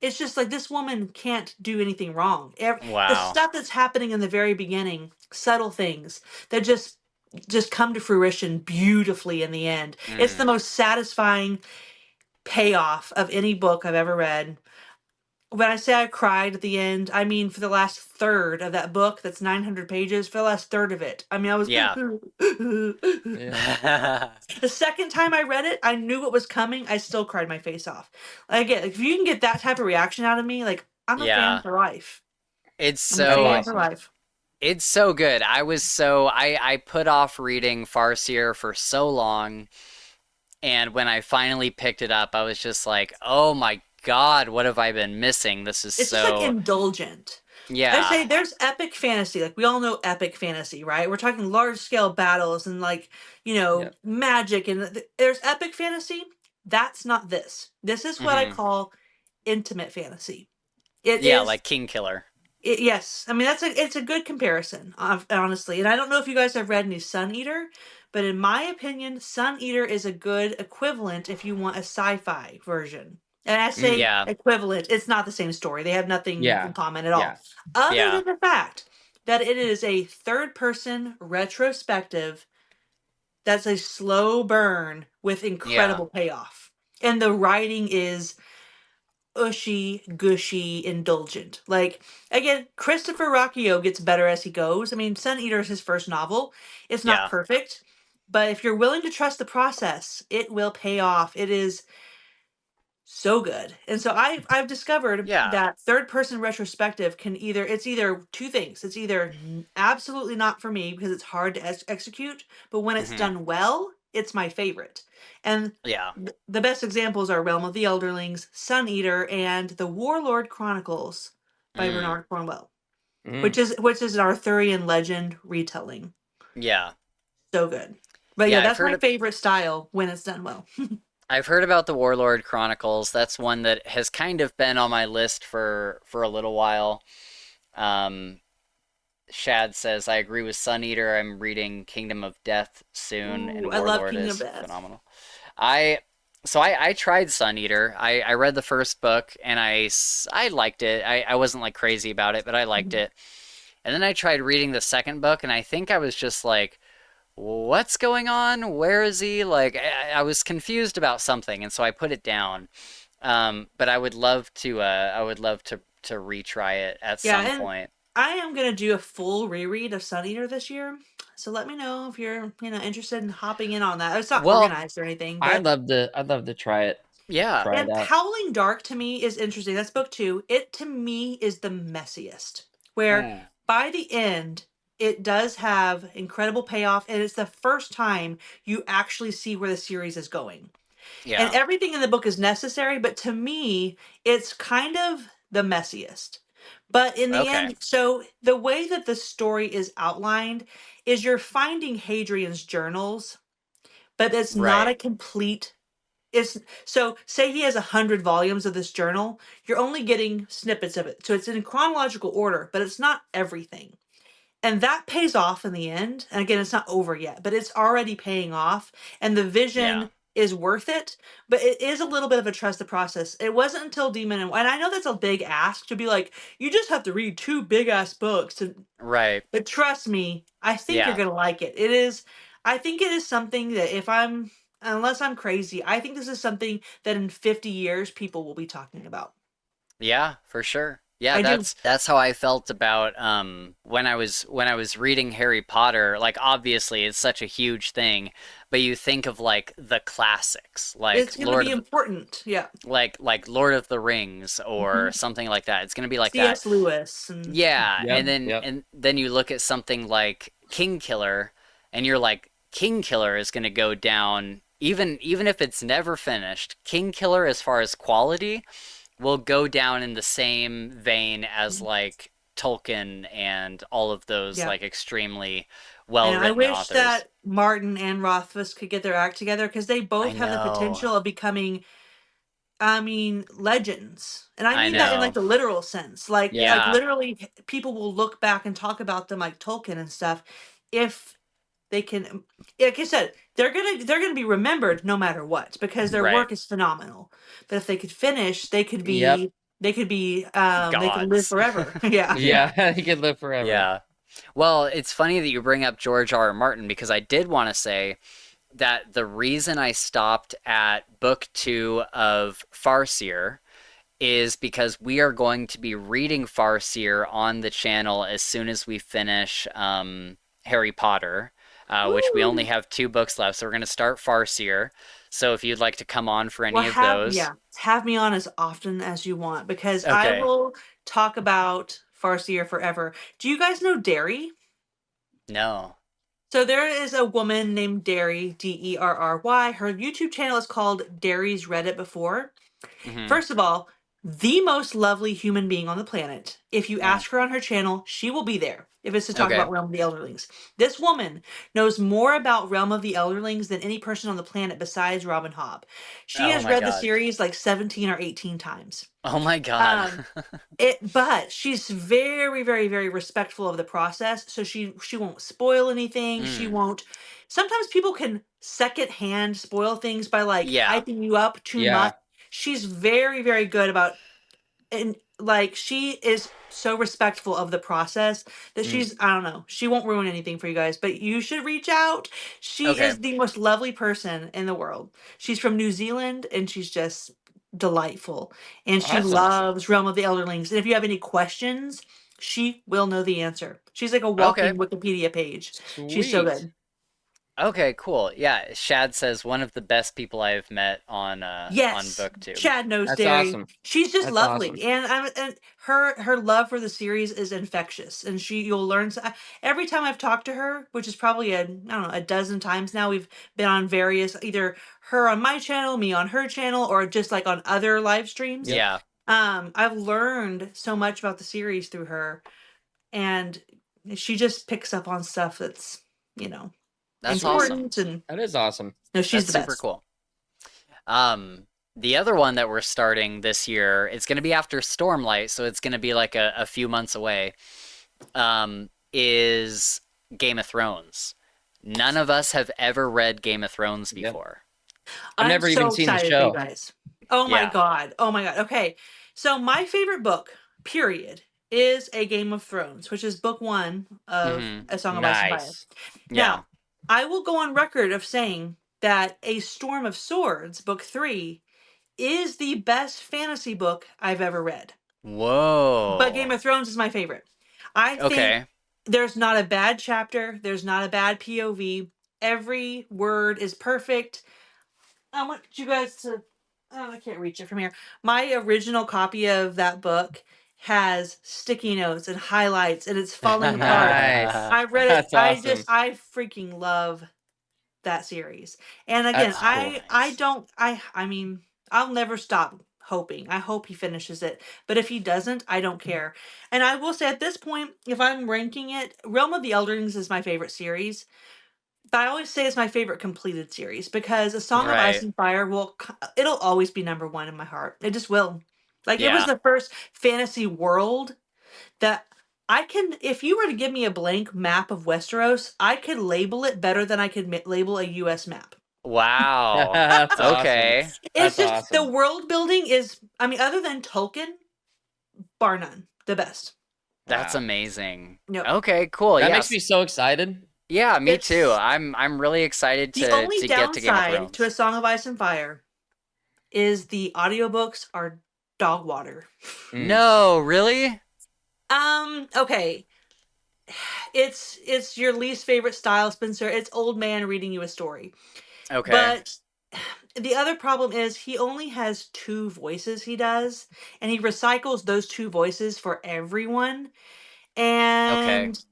it's just like this woman can't do anything wrong. The Wow. stuff that's happening in the very beginning, subtle things that just come to fruition beautifully in the end. It's the Mm. most satisfying payoff of any book I've ever read. When I say I cried at the end, I mean for the last third of that book that's 900 pages, for the last third of it. I mean, I was. Yeah. The second time I read it, I knew what was coming. I still cried my face off. Like, again, if you can get that type of reaction out of me, like, I'm a fan Yeah. for life. It's I'm a That's so fan for awesome. life. it's so good. I put off reading Farseer for so long, and when I finally picked it up, I was just like, "Oh my God, what have I been missing? This is It's just like so." indulgent. I Yeah. say there's epic fantasy. Like we all know epic fantasy, right? We're talking large scale battles and like, Yep. magic and there's epic fantasy. That's not this. This is what I Hmm. call intimate fantasy. It Yeah, is like King Killer. yes. I mean it's a good comparison, honestly. And I don't know if you guys have read any Sun Eater, but in my opinion, Sun Eater is a good equivalent if you want a sci-fi version. And I Mm. say Yeah. equivalent, it's not the same story. They have nothing Yeah. in common at all. Yeah. Other Yeah. than the fact that it is a third person retrospective that's a slow burn with Yeah. incredible payoff. And the writing is ushy, gushy, indulgent. Like, again, Christopher Rocchio gets better as he goes. I mean, Sun Eater is his first novel. It's not Yeah. perfect, but if you're willing to trust the process, it will pay off. It is so good. And so I've discovered Yeah. that third person retrospective can either two things. It's either absolutely not for me because it's hard to execute, but when it's Hmm. done well, it's my favorite. And Yeah. the best examples are Realm of the Elderlings, Sun Eater, and The Warlord Chronicles by Mm. Bernard Cornwell, Mm. which is an Arthurian legend retelling. Yeah. So good. But yeah, Yeah, that's my favorite style when it's done well. I've heard about the Warlord Chronicles. That's one that has kind of been on my list for a little while. Um, Shad says, I agree with Sun Eater. I'm reading Kingdom of Death soon, Ooh, and I love Warlord King of is Death. phenomenal. I I tried Sun Eater. I read the first book and I liked it. I wasn't like crazy about it, but I liked Mhm. it. And then I tried reading the second book, and I think I was just like, what's going on? Where is he? Like, I was confused about something, and so I put it down. But I would love to retry it at Yeah, some and point. I am gonna do a full reread of Sun Eater this year. So let me know if you're, interested in hopping in on that. It's not Well, organized or anything, I'd but love to. I'd love to try it. yeah, Try it and out. Howling Dark to me is interesting. That's book 2. It to me is the messiest. Where mm, by the end, it does have incredible payoff, and it's the first time you actually see where the series is going. And yeah, everything in the book is necessary, but to me, it's kind of the messiest. But in the okay, end, so the way that the story is outlined is you're finding Hadrian's journals, but it's not right, a complete. It's so say he has 100 volumes of this journal, you're only getting snippets of it. So it's in chronological order, but it's not everything. And that pays off in the end. And again, it's not over yet, but it's already paying off. And the yeah, vision is worth it, but it is a little bit of a trust the process. It wasn't until Demon and I know that's a big ask to be like, you just have to read 2 big ass books right. but trust me, I think you're Yeah. going to like it. I think it is something that unless I'm crazy, I think this is something that in 50 years people will be talking about. Yeah, for sure. Yeah, I do. that's how I felt about when I was reading Harry Potter. Like obviously it's such a huge thing, but you think of like the classics, It's going to be important. Yeah. like Lord of the Rings or Hmm. something like that. It's going to be like that. C.S. Lewis and Yeah, Yep. Yep. and then you look at something like King Killer and you're like King Killer is going to go down even if it's never finished. King Killer as far as quality will go down in the same vein as like Tolkien and all of those yeah. like extremely And I well-written wish authors. that Martin and Rothfuss could get their act together because they I both have the know. potential of becoming, legends. And I I mean that in know. like the literal sense. Like Yeah. literally people will look back and talk about them like Tolkien and stuff if they can, like I said, they're gonna be remembered no matter what because their Right. work is phenomenal. But if they could finish, they could Yep. be they could live Gods. forever. Yeah. Yeah. Yeah. He could live forever. Yeah. Well, it's funny that you bring up George R. R. Martin because I did want to say that the reason I stopped at book 2 of Farseer is because we are going to be reading Farseer on the channel as soon as we finish Harry Potter, which we only Woo! have 2 books left. So we're going to start Farseer. So if you'd like to come on for Well, any of those, have me on as often as you want because I okay. will talk about Farseer forever. Do you guys know Derry? No. So there is a woman named Derry, Derry. Her YouTube channel is called Derry's Read It Before. Hmm. First of all, the most lovely human being on the planet. If you Oh, ask her on her channel, she will be there if it's to talk okay. about Realm of the Elderlings. This woman knows more about Realm of the Elderlings than any person on the planet besides Robin Hobb. She Oh has my read the God. series like 17 or 18 times. Oh my God. Um, but she's very, very, very respectful of the process. So she won't spoil anything. She Mm. won't. Sometimes people can secondhand spoil things by like Yeah. hyping you up too Yeah. much. She's very, very good about, and like she is so respectful of the process that Mm. I don't know, she won't ruin anything for you guys, but you should reach out. She Okay. is the most lovely person in the world. She's from New Zealand and she's just delightful. And she That's Awesome. awesome. loves Realm of the Elderlings. And if you have any questions, she will know the answer. She's like a Okay. walking Wikipedia page. She's so Sweet. good. Okay, cool. Yeah, Shad says one of the best people I've met on Yes, BookTube. Chad knows That's Derry. awesome. She's just That's awesome. lovely, and her love for the series is infectious. And you'll learn every time I've talked to her, which is probably I don't know, a dozen times now. We've been on various, either her on my channel, me on her channel, or just like on other live streams. Yep. Yeah, I've learned so much about the series through her, and she just picks up on stuff that's you know that's Sweet. awesome. important, and That is awesome. no, she's That's the super best. cool. The other one that we're starting this year, it's going to be after Stormlight, so it's going to be like a few months away, is Game of Thrones. None of us have ever read Game of Thrones Yep. before. I've I'm never so even seen the excited for you show. guys. Oh my Yeah. god. Oh my god. Okay. So my favorite book, period, is A Game of Thrones, which is book 1 of Hmm. A Song of Ice and Fire. Nice. Yeah. Now, I will go on record of saying that A Storm of Swords, book 3, is the best fantasy book I've ever read. But Game Whoa. of Thrones is my favorite. I think Okay. there's not a bad chapter, there's not a bad POV. Every word is perfect. I want you guys to. Oh, I can't reach it from here. My original copy of that book has sticky notes and highlights, and it's falling apart. Nice. I read it. That's awesome. I freaking love that series. And again, That's cool. I Nice. don't. I mean, I'll never stop hoping. I hope he finishes it. But if he doesn't, I don't care. And I will say at this point, if I'm ranking it, Realm of the Elderlings is my favorite series. But I always say it's my favorite completed series because A Song of Ice Right. and Fire it'll always be number 1 in my heart. It just will. Like it was Yeah. the first fantasy world that I can, if you were to give me a blank map of Westeros, I could label it better than I could label a US map. Wow. That's awesome. Okay. It's That's just the awesome. world building is, I mean, other than Tolkien, bar none, the best. That's Wow. amazing. Yep. Okay, cool. That makes Yes. me so excited. Yeah, me too. It's I'm really excited the to only get to Game of downside to A Thrones. Song of Ice and Fire is the audiobooks are dog water. Mm. No, really? Okay. It's your least favorite style, Spencer. It's old man reading you a story. Okay. But the other problem is he only has two voices he does, and he recycles those two voices for everyone. Okay. And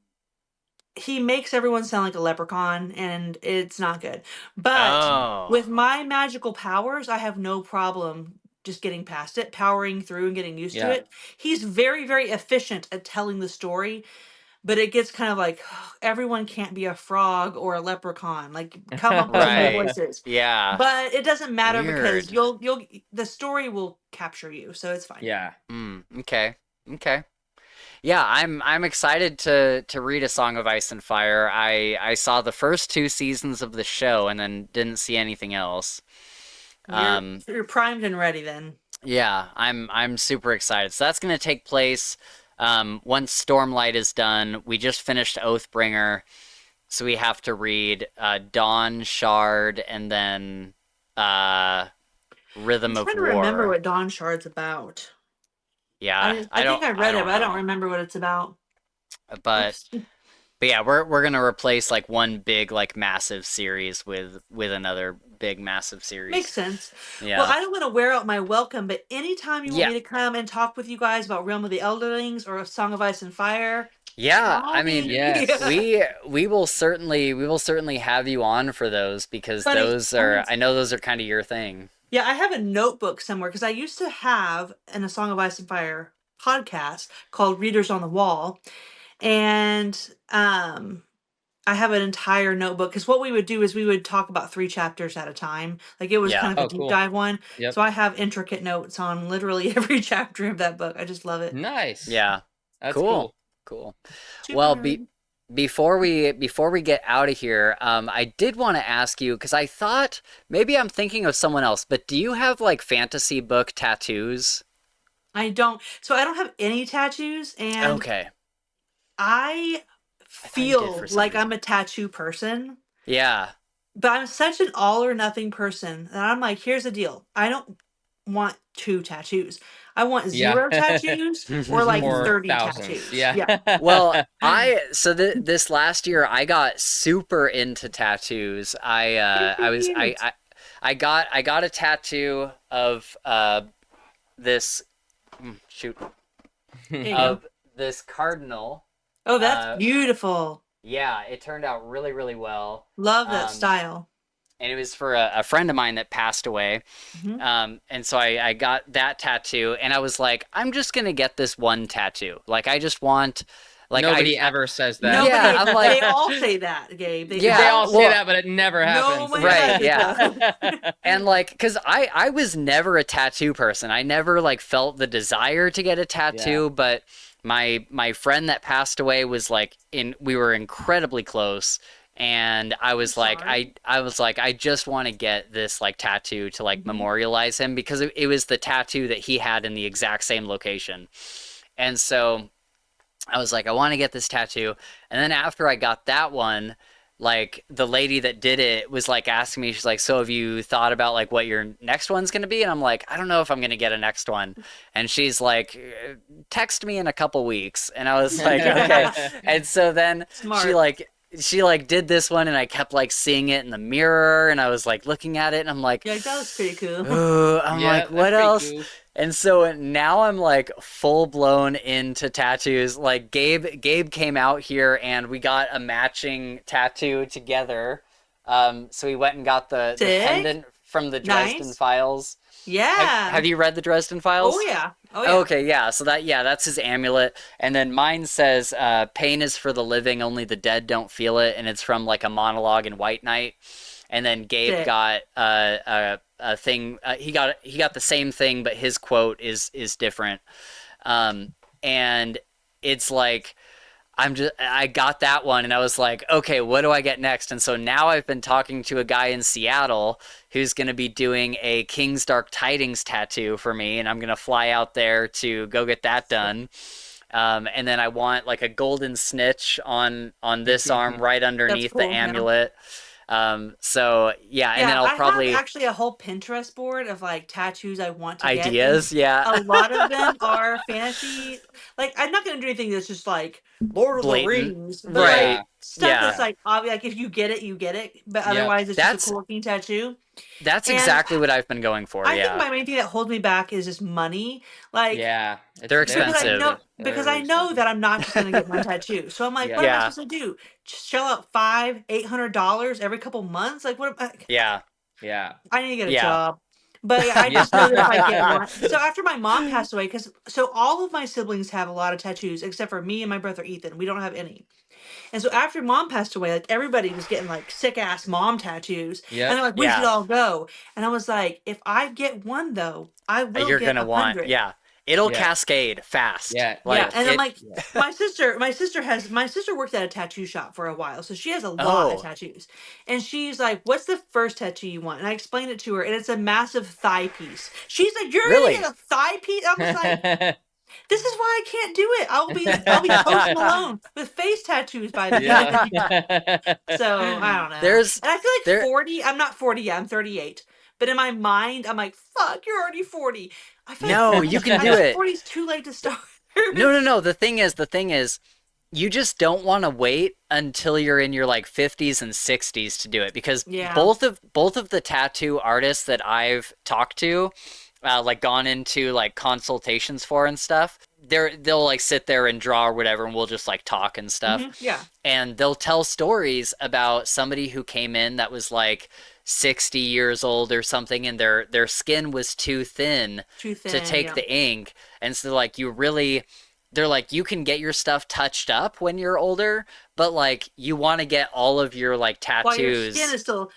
he makes everyone sound like a leprechaun, and it's not good. But Oh. with my magical powers, I have no problem just getting past it, powering through and getting used to Yeah. it. He's very, very efficient at telling the story, but it gets kind of like everyone can't be a frog or a leprechaun. Like, come up with some new Right. voices. Yeah. But it doesn't matter because Weird. you'll the story will capture you, so it's fine. Yeah. Okay. Okay. Yeah, I'm excited to read A Song of Ice and Fire. I saw the first two seasons of the show and then didn't see anything else. You're Um, you're primed and ready then. yeah, I'm super excited. So that's gonna take place once Stormlight is done. We just finished Oathbringer, so we have to read Dawn Shard and then I'm Rhythm of trying to remember War. what Dawn Shard's about. Yeah, I think I I read it, don't but I don't know. remember what it's about. But Oops. yeah, we're gonna replace like one big like massive series with another big massive Makes series. sense. Well, Yeah. I don't want to wear out my welcome, but anytime you want Yeah. me to come and talk with you guys about Realm of the Elderlings or A Song of Ice and Fire, Yeah, call I mean, me. Yes. we will certainly have you on for those because Funny. those are I know those are kind of your thing. Yeah, I have a notebook somewhere because I used to have in A Song of Ice and Fire podcast called Readers on the Wall. And I have an entire notebook because what we would do is we would talk about 3 chapters at a time. Like, it was kind Yeah. of a Oh, deep cool. dive one. Yep. So I have intricate notes on literally every chapter of that book. I just love it. Nice. Yeah. That's Cool. cool. Cool. Super Well, nerd. before we get out of here, I did want to ask you because I thought maybe I'm thinking of someone else, but do you have like fantasy book tattoos? I don't have any tattoos, and Okay. I I thought you did feel for some like I'm reason. a tattoo person, Yeah. but I'm such an all or nothing person that I'm like, here's the deal. I don't want 2 tattoos. I want Yeah. 0 tattoos or like Or 30 thousands. tattoos. Yeah. Yeah. Well, this last year I got super into tattoos. Good for you. I got a tattoo of this shoot There you go. of this cardinal. Oh, that's Uh, beautiful. yeah, it turned out really really well. Love that style. And it was for a friend of mine that passed away. Mhm. And so I got that tattoo, and I was like, I'm just gonna get this one tattoo. Like I just want, like Nobody ever says that. Nobody, Yeah, I'm like- they all say that, Gabe. Yeah, They all say well, that, but it never happens. one Right, does it, yeah. though. And like, cause I was never a tattoo person. I never like felt the desire to get a tattoo, but my friend that passed away was like we were incredibly close. And I was like, sorry. I was like, I just want to get this like tattoo to like memorialize him because it was the tattoo that he had in the exact same location. And so I was like, I want to get this tattoo. And then after I got that one, like the lady that did it was like asking me, she's like, so have you thought about like what your next one's going to be? And I'm like, I don't know if I'm going to get a next one. And she's like, text me in a couple weeks. And I was like, okay. And so then Smart. she like did this one, and I kept like seeing it in the mirror, and I was like looking at it, and I'm like, Yeah, that was pretty cool. ooh, I'm Yeah, like, that's what pretty else? cool. And so now I'm like full blown into tattoos. Like Gabe came out here and we got a matching tattoo together. So we went and got the Sick. pendant from the Dresden Nice. Files. Yeah. Have you read the Dresden Files? Oh yeah. Oh yeah. Okay, yeah. So that's his amulet. And then mine says, "Pain is for the living, only the dead don't feel it," and it's from like a monologue in White Knight. And then Gabe Sick. got a thing. He got the same thing, but his quote is different. And it's like I got that one and I was like, okay, what do I get next? And so now I've been talking to a guy in Seattle who's going to be doing a King's Dark Tidings tattoo for me, and I'm going to fly out there to go get that done. And then I want like a golden snitch on this arm right underneath the amulet. So yeah, and then I'll probably have actually a whole Pinterest board of like tattoos I want to get. Ideas, yeah. A lot of them are fantasy. Like, I'm not gonna do anything that's just like Lord of the Rings, but right? like stuff that's like obvious. Like if you get it, you get it. But otherwise, it's just a cool looking tattoo. That's exactly what I've been going for. I think my main thing that holds me back is just money. Like, they're expensive. Because I know that I'm not just gonna get one tattoo. So I'm like, what am I supposed to do? Just shell out $500-$800 every couple months? Like, what am I? Yeah. I need to get a job. But I just know that if I get one. So after my mom passed away, so all of my siblings have a lot of tattoos except for me and my brother Ethan. We don't have any. And so after mom passed away, like everybody was getting like sick ass mom tattoos. And they're like, we should all go. And I was like, if I get one though, I will You're get gonna 100. want it'll cascade fast. And I'm like, my sister worked at a tattoo shop for a while, so she has a lot of tattoos. And she's like, what's the first tattoo you want? And I explained it to her, and it's a massive thigh piece. She's like, you're gonna get a thigh piece? I was like, this is why I can't do it. I'll be Post Malone with face tattoos by the end. So I don't know. And I feel like 40. I'm not 40 yet. I'm 38. But in my mind, I'm like, fuck, you're already 40. I feel like you can do it. 40 is too late to start. No. The thing is, you just don't want to wait until you're in your like 50s and 60s to do it, because both of the tattoo artists that I've talked to, like gone into like consultations for and stuff, they'll like sit there and draw or whatever, and we'll just like talk and stuff. And they'll tell stories about somebody who came in that was like 60 years old or something, and their skin was too thin to take the ink. And so like they're like, you can get your stuff touched up when you're older, but like you want to get all of your like tattoos while your skin is still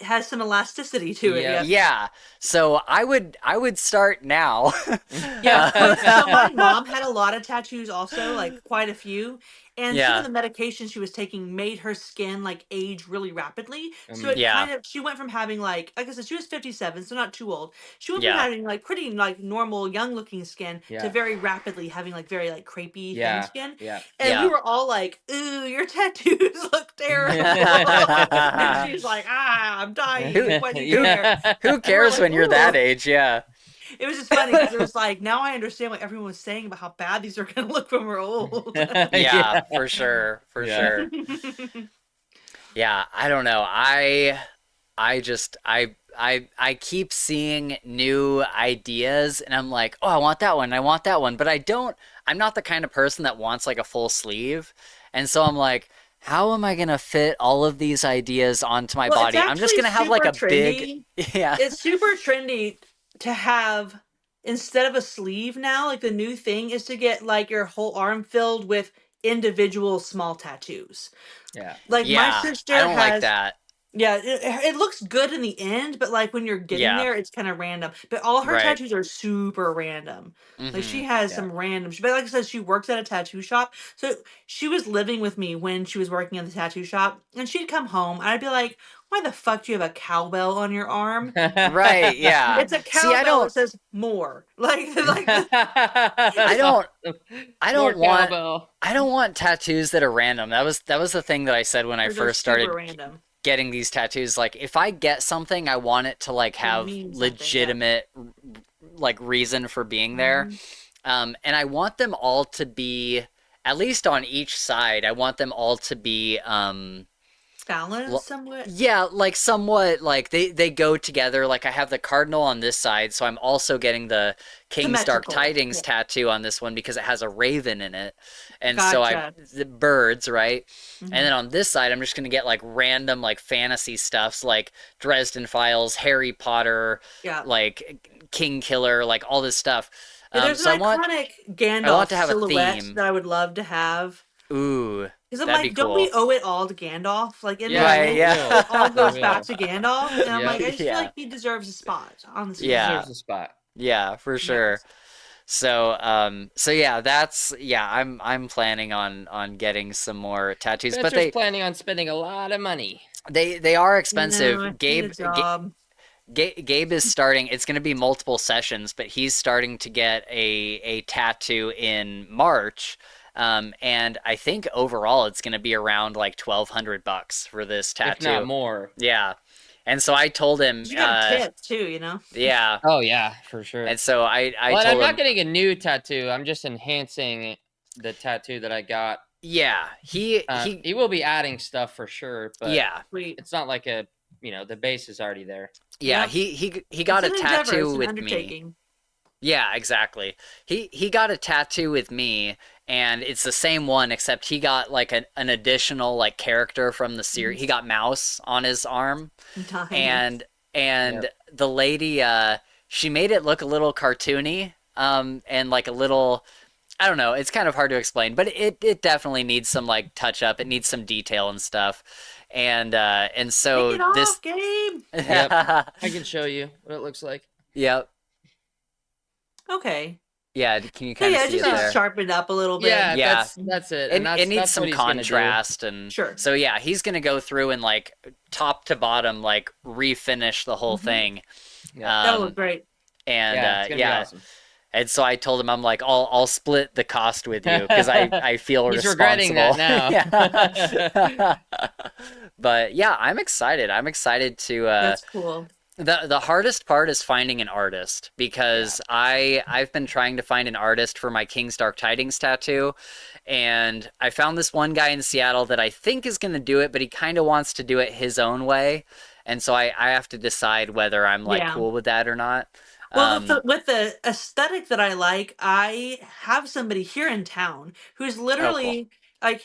has some elasticity to it. Yeah. So I would start now. So my mom had a lot of tattoos also, like quite a few. And some of the medication she was taking made her skin like age really rapidly. So it kind of, she went from having like I said, she was 57, so not too old. She went from having like pretty like normal young looking skin to very rapidly having like very like crepey thin skin. And we were all like, ooh, your tattoos look terrible. And she's like, I'm dying. Who cares like, when you're that age? Yeah. It was just funny because it was like, now I understand what everyone was saying about how bad these are going to look when we're old. For sure. Yeah, I don't know. I keep seeing new ideas, and I'm like, oh, I want that one. But I'm not the kind of person that wants like a full sleeve. And so I'm like, how am I going to fit all of these ideas onto my body? I'm just going to have like a trendy. It's super trendy to have, instead of a sleeve now, like the new thing is to get like your whole arm filled with individual small tattoos. Like my sister I don't like that. Yeah, it looks good in the end, but like when you're getting there, it's kind of random. But all her tattoos are super random. Like she has some random. But like I said, she works at a tattoo shop, so she was living with me when she was working at the tattoo shop, and she'd come home, and I'd be like, "Why the fuck do you have a cowbell on your arm?" Right? Yeah. It's a cowbell that says more. I don't want tattoos that are random. That was the thing that I said when I first started getting these tattoos. Like, if I get something, I want it to like have legitimate like reason for being there. And I want them all to be, at least on each side, I want them all to be balanced somewhat. Yeah, like somewhat, like they go together. Like I have the cardinal on this side, so I'm also getting the King's Dark Tidings tattoo on this one because it has a raven in it. And so the birds, right? And then on this side, I'm just going to get like random like fantasy stuffs like Dresden Files, Harry Potter, like King Killer, like all this stuff. There's an iconic Gandalf silhouette that I would love to have. Ooh. Because I'm like, don't we owe it all to Gandalf? Like, in it all goes back to Gandalf. And I'm like, I just feel like he deserves a spot on the screen. Yeah, for sure. So yeah, I'm planning on getting some more tattoos, but Spencer's planning on spending a lot of money. they are No, I expensive. need a job. Gabe is starting. It's going to be multiple sessions, but he's starting to get a tattoo in March. And I think overall it's going to be around like $1,200 for this tattoo, if not more. Yeah, and so I told him, you got a tip too, you know. Yeah. Oh yeah, for sure. And so I well, told I'm not him, getting a new tattoo. I'm just enhancing the tattoo that I got. Yeah, he will be adding stuff for sure, but yeah, it's not like the base is already there. Yeah, Yep. he got a It's an endeavor, tattoo it's an with me. undertaking. Yeah, exactly. He got a tattoo with me, and it's the same one, except he got like an additional like character from the series. He got Mouse on his arm, Nice. and Yep. the lady she made it look a little cartoony, and like a little, I don't know, it's kind of hard to explain, but it definitely needs some like touch up. It needs some detail and stuff. And so Take it this off, Gabe. Yep. I can show you what it looks like. Yep. Okay. Yeah, can you So kind of yeah, see just it need to there? sharpen it up a little bit. Yeah, Yeah. that's it. And that's, it needs that's some what he's gonna do. contrast, and Sure. so yeah, he's gonna go through and like top to bottom like refinish the whole thing. Yeah. That would look great. And It's gonna be awesome. And so I told him, I'm like, I'll split the cost with you because I feel He's responsible. regretting that now. Yeah. But yeah, I'm excited. I'm excited to. That's cool. The hardest part is finding an artist, because I've been trying to find an artist for my King's Dark Tidings tattoo, and I found this one guy in Seattle that I think is going to do it, but he kind of wants to do it his own way, and so I have to decide whether I'm like cool with that or not. Well, with the aesthetic that I like, I have somebody here in town who's literally like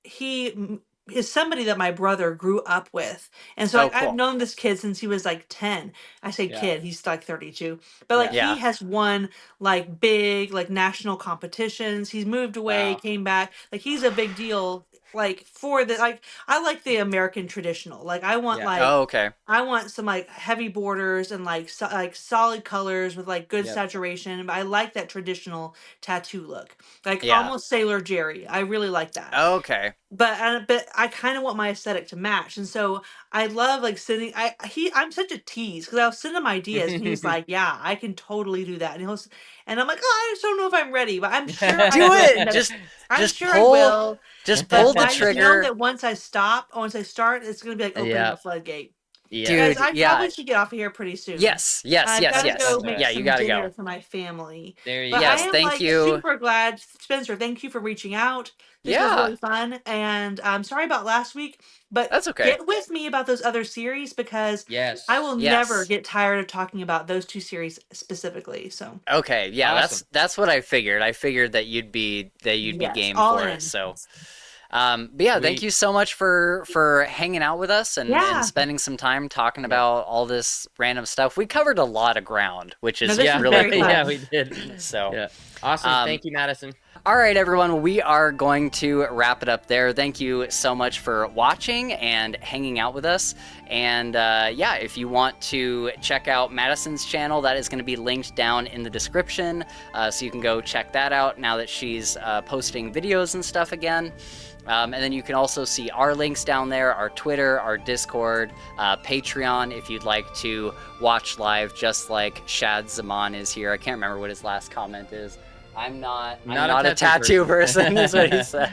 he is somebody that my brother grew up with, and so like, I've known this kid since he was like 10. I say kid, he's like 32, but like he has won like big like national competitions. He's moved away, came back. Like he's a big deal. Like for the like, I like the American traditional. Like I want I want some like heavy borders and like like solid colors with like good saturation. But I like that traditional tattoo look, like almost Sailor Jerry. I really like that. But I kind of want my aesthetic to match, and so I love like sending. I'm such a tease because I'll send him ideas, and he's like, "Yeah, I can totally do that." And I'm like, "Oh, I just don't know if I'm ready, but I'm sure do it. I'm sure I will. Just pull the I trigger. know that once I start, it's gonna be like opening a floodgate. Yeah. Dude, guys, I probably should get off of here pretty soon. Yes. I've gotta go make Yeah, some you gotta dinner go. for my family. There you go. go. I am Thank like you. super glad, Spencer. Thank you for reaching out. This was really fun, and I'm sorry about last week, but that's okay. Get with me about those other series because I will never get tired of talking about those two series specifically. So okay, yeah, awesome. that's what I figured. I figured that you'd be game all for in. it. So. But yeah, thank you so much for hanging out with us and spending some time talking about all this random stuff. We covered a lot of ground, which is really cool. Yeah, we did. So awesome. Thank you, Madison. All right, everyone, we are going to wrap it up there. Thank you so much for watching and hanging out with us. And if you want to check out Madison's channel, that is going to be linked down in the description. So you can go check that out now that she's posting videos and stuff again. And then you can also see our links down there, our Twitter, our Discord, Patreon, if you'd like to watch live, just like Shad Zaman is here. I can't remember what his last comment is. I'm not a tattoo person is what he says.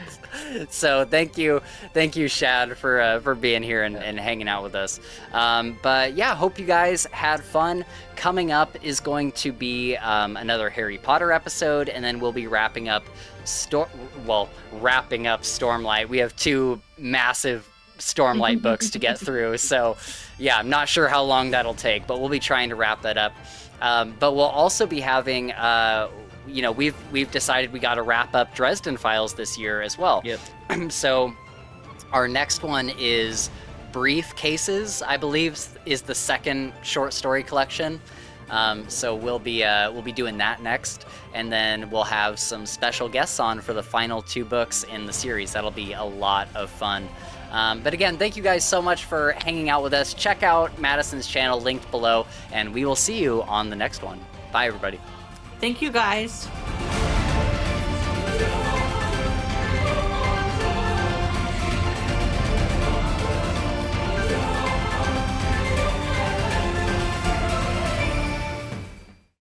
So thank you, Shad, for being here and hanging out with us. But yeah, hope you guys had fun. Coming up is going to be another Harry Potter episode, and then we'll be wrapping up Stormlight. We have 2 massive Stormlight books to get through, so yeah, I'm not sure how long that'll take, but we'll be trying to wrap that up. But we'll also be having we've decided we got to wrap up Dresden Files this year as well. Yep. So our next one is Briefcases, I believe, is the second short story collection. So we'll be doing that next, and then we'll have some special guests on for the final 2 books in the series. That'll be a lot of fun. But again, thank you guys so much for hanging out with us. Check out Madison's channel linked below, and we will see you on the next one. Bye, everybody. Thank you, guys.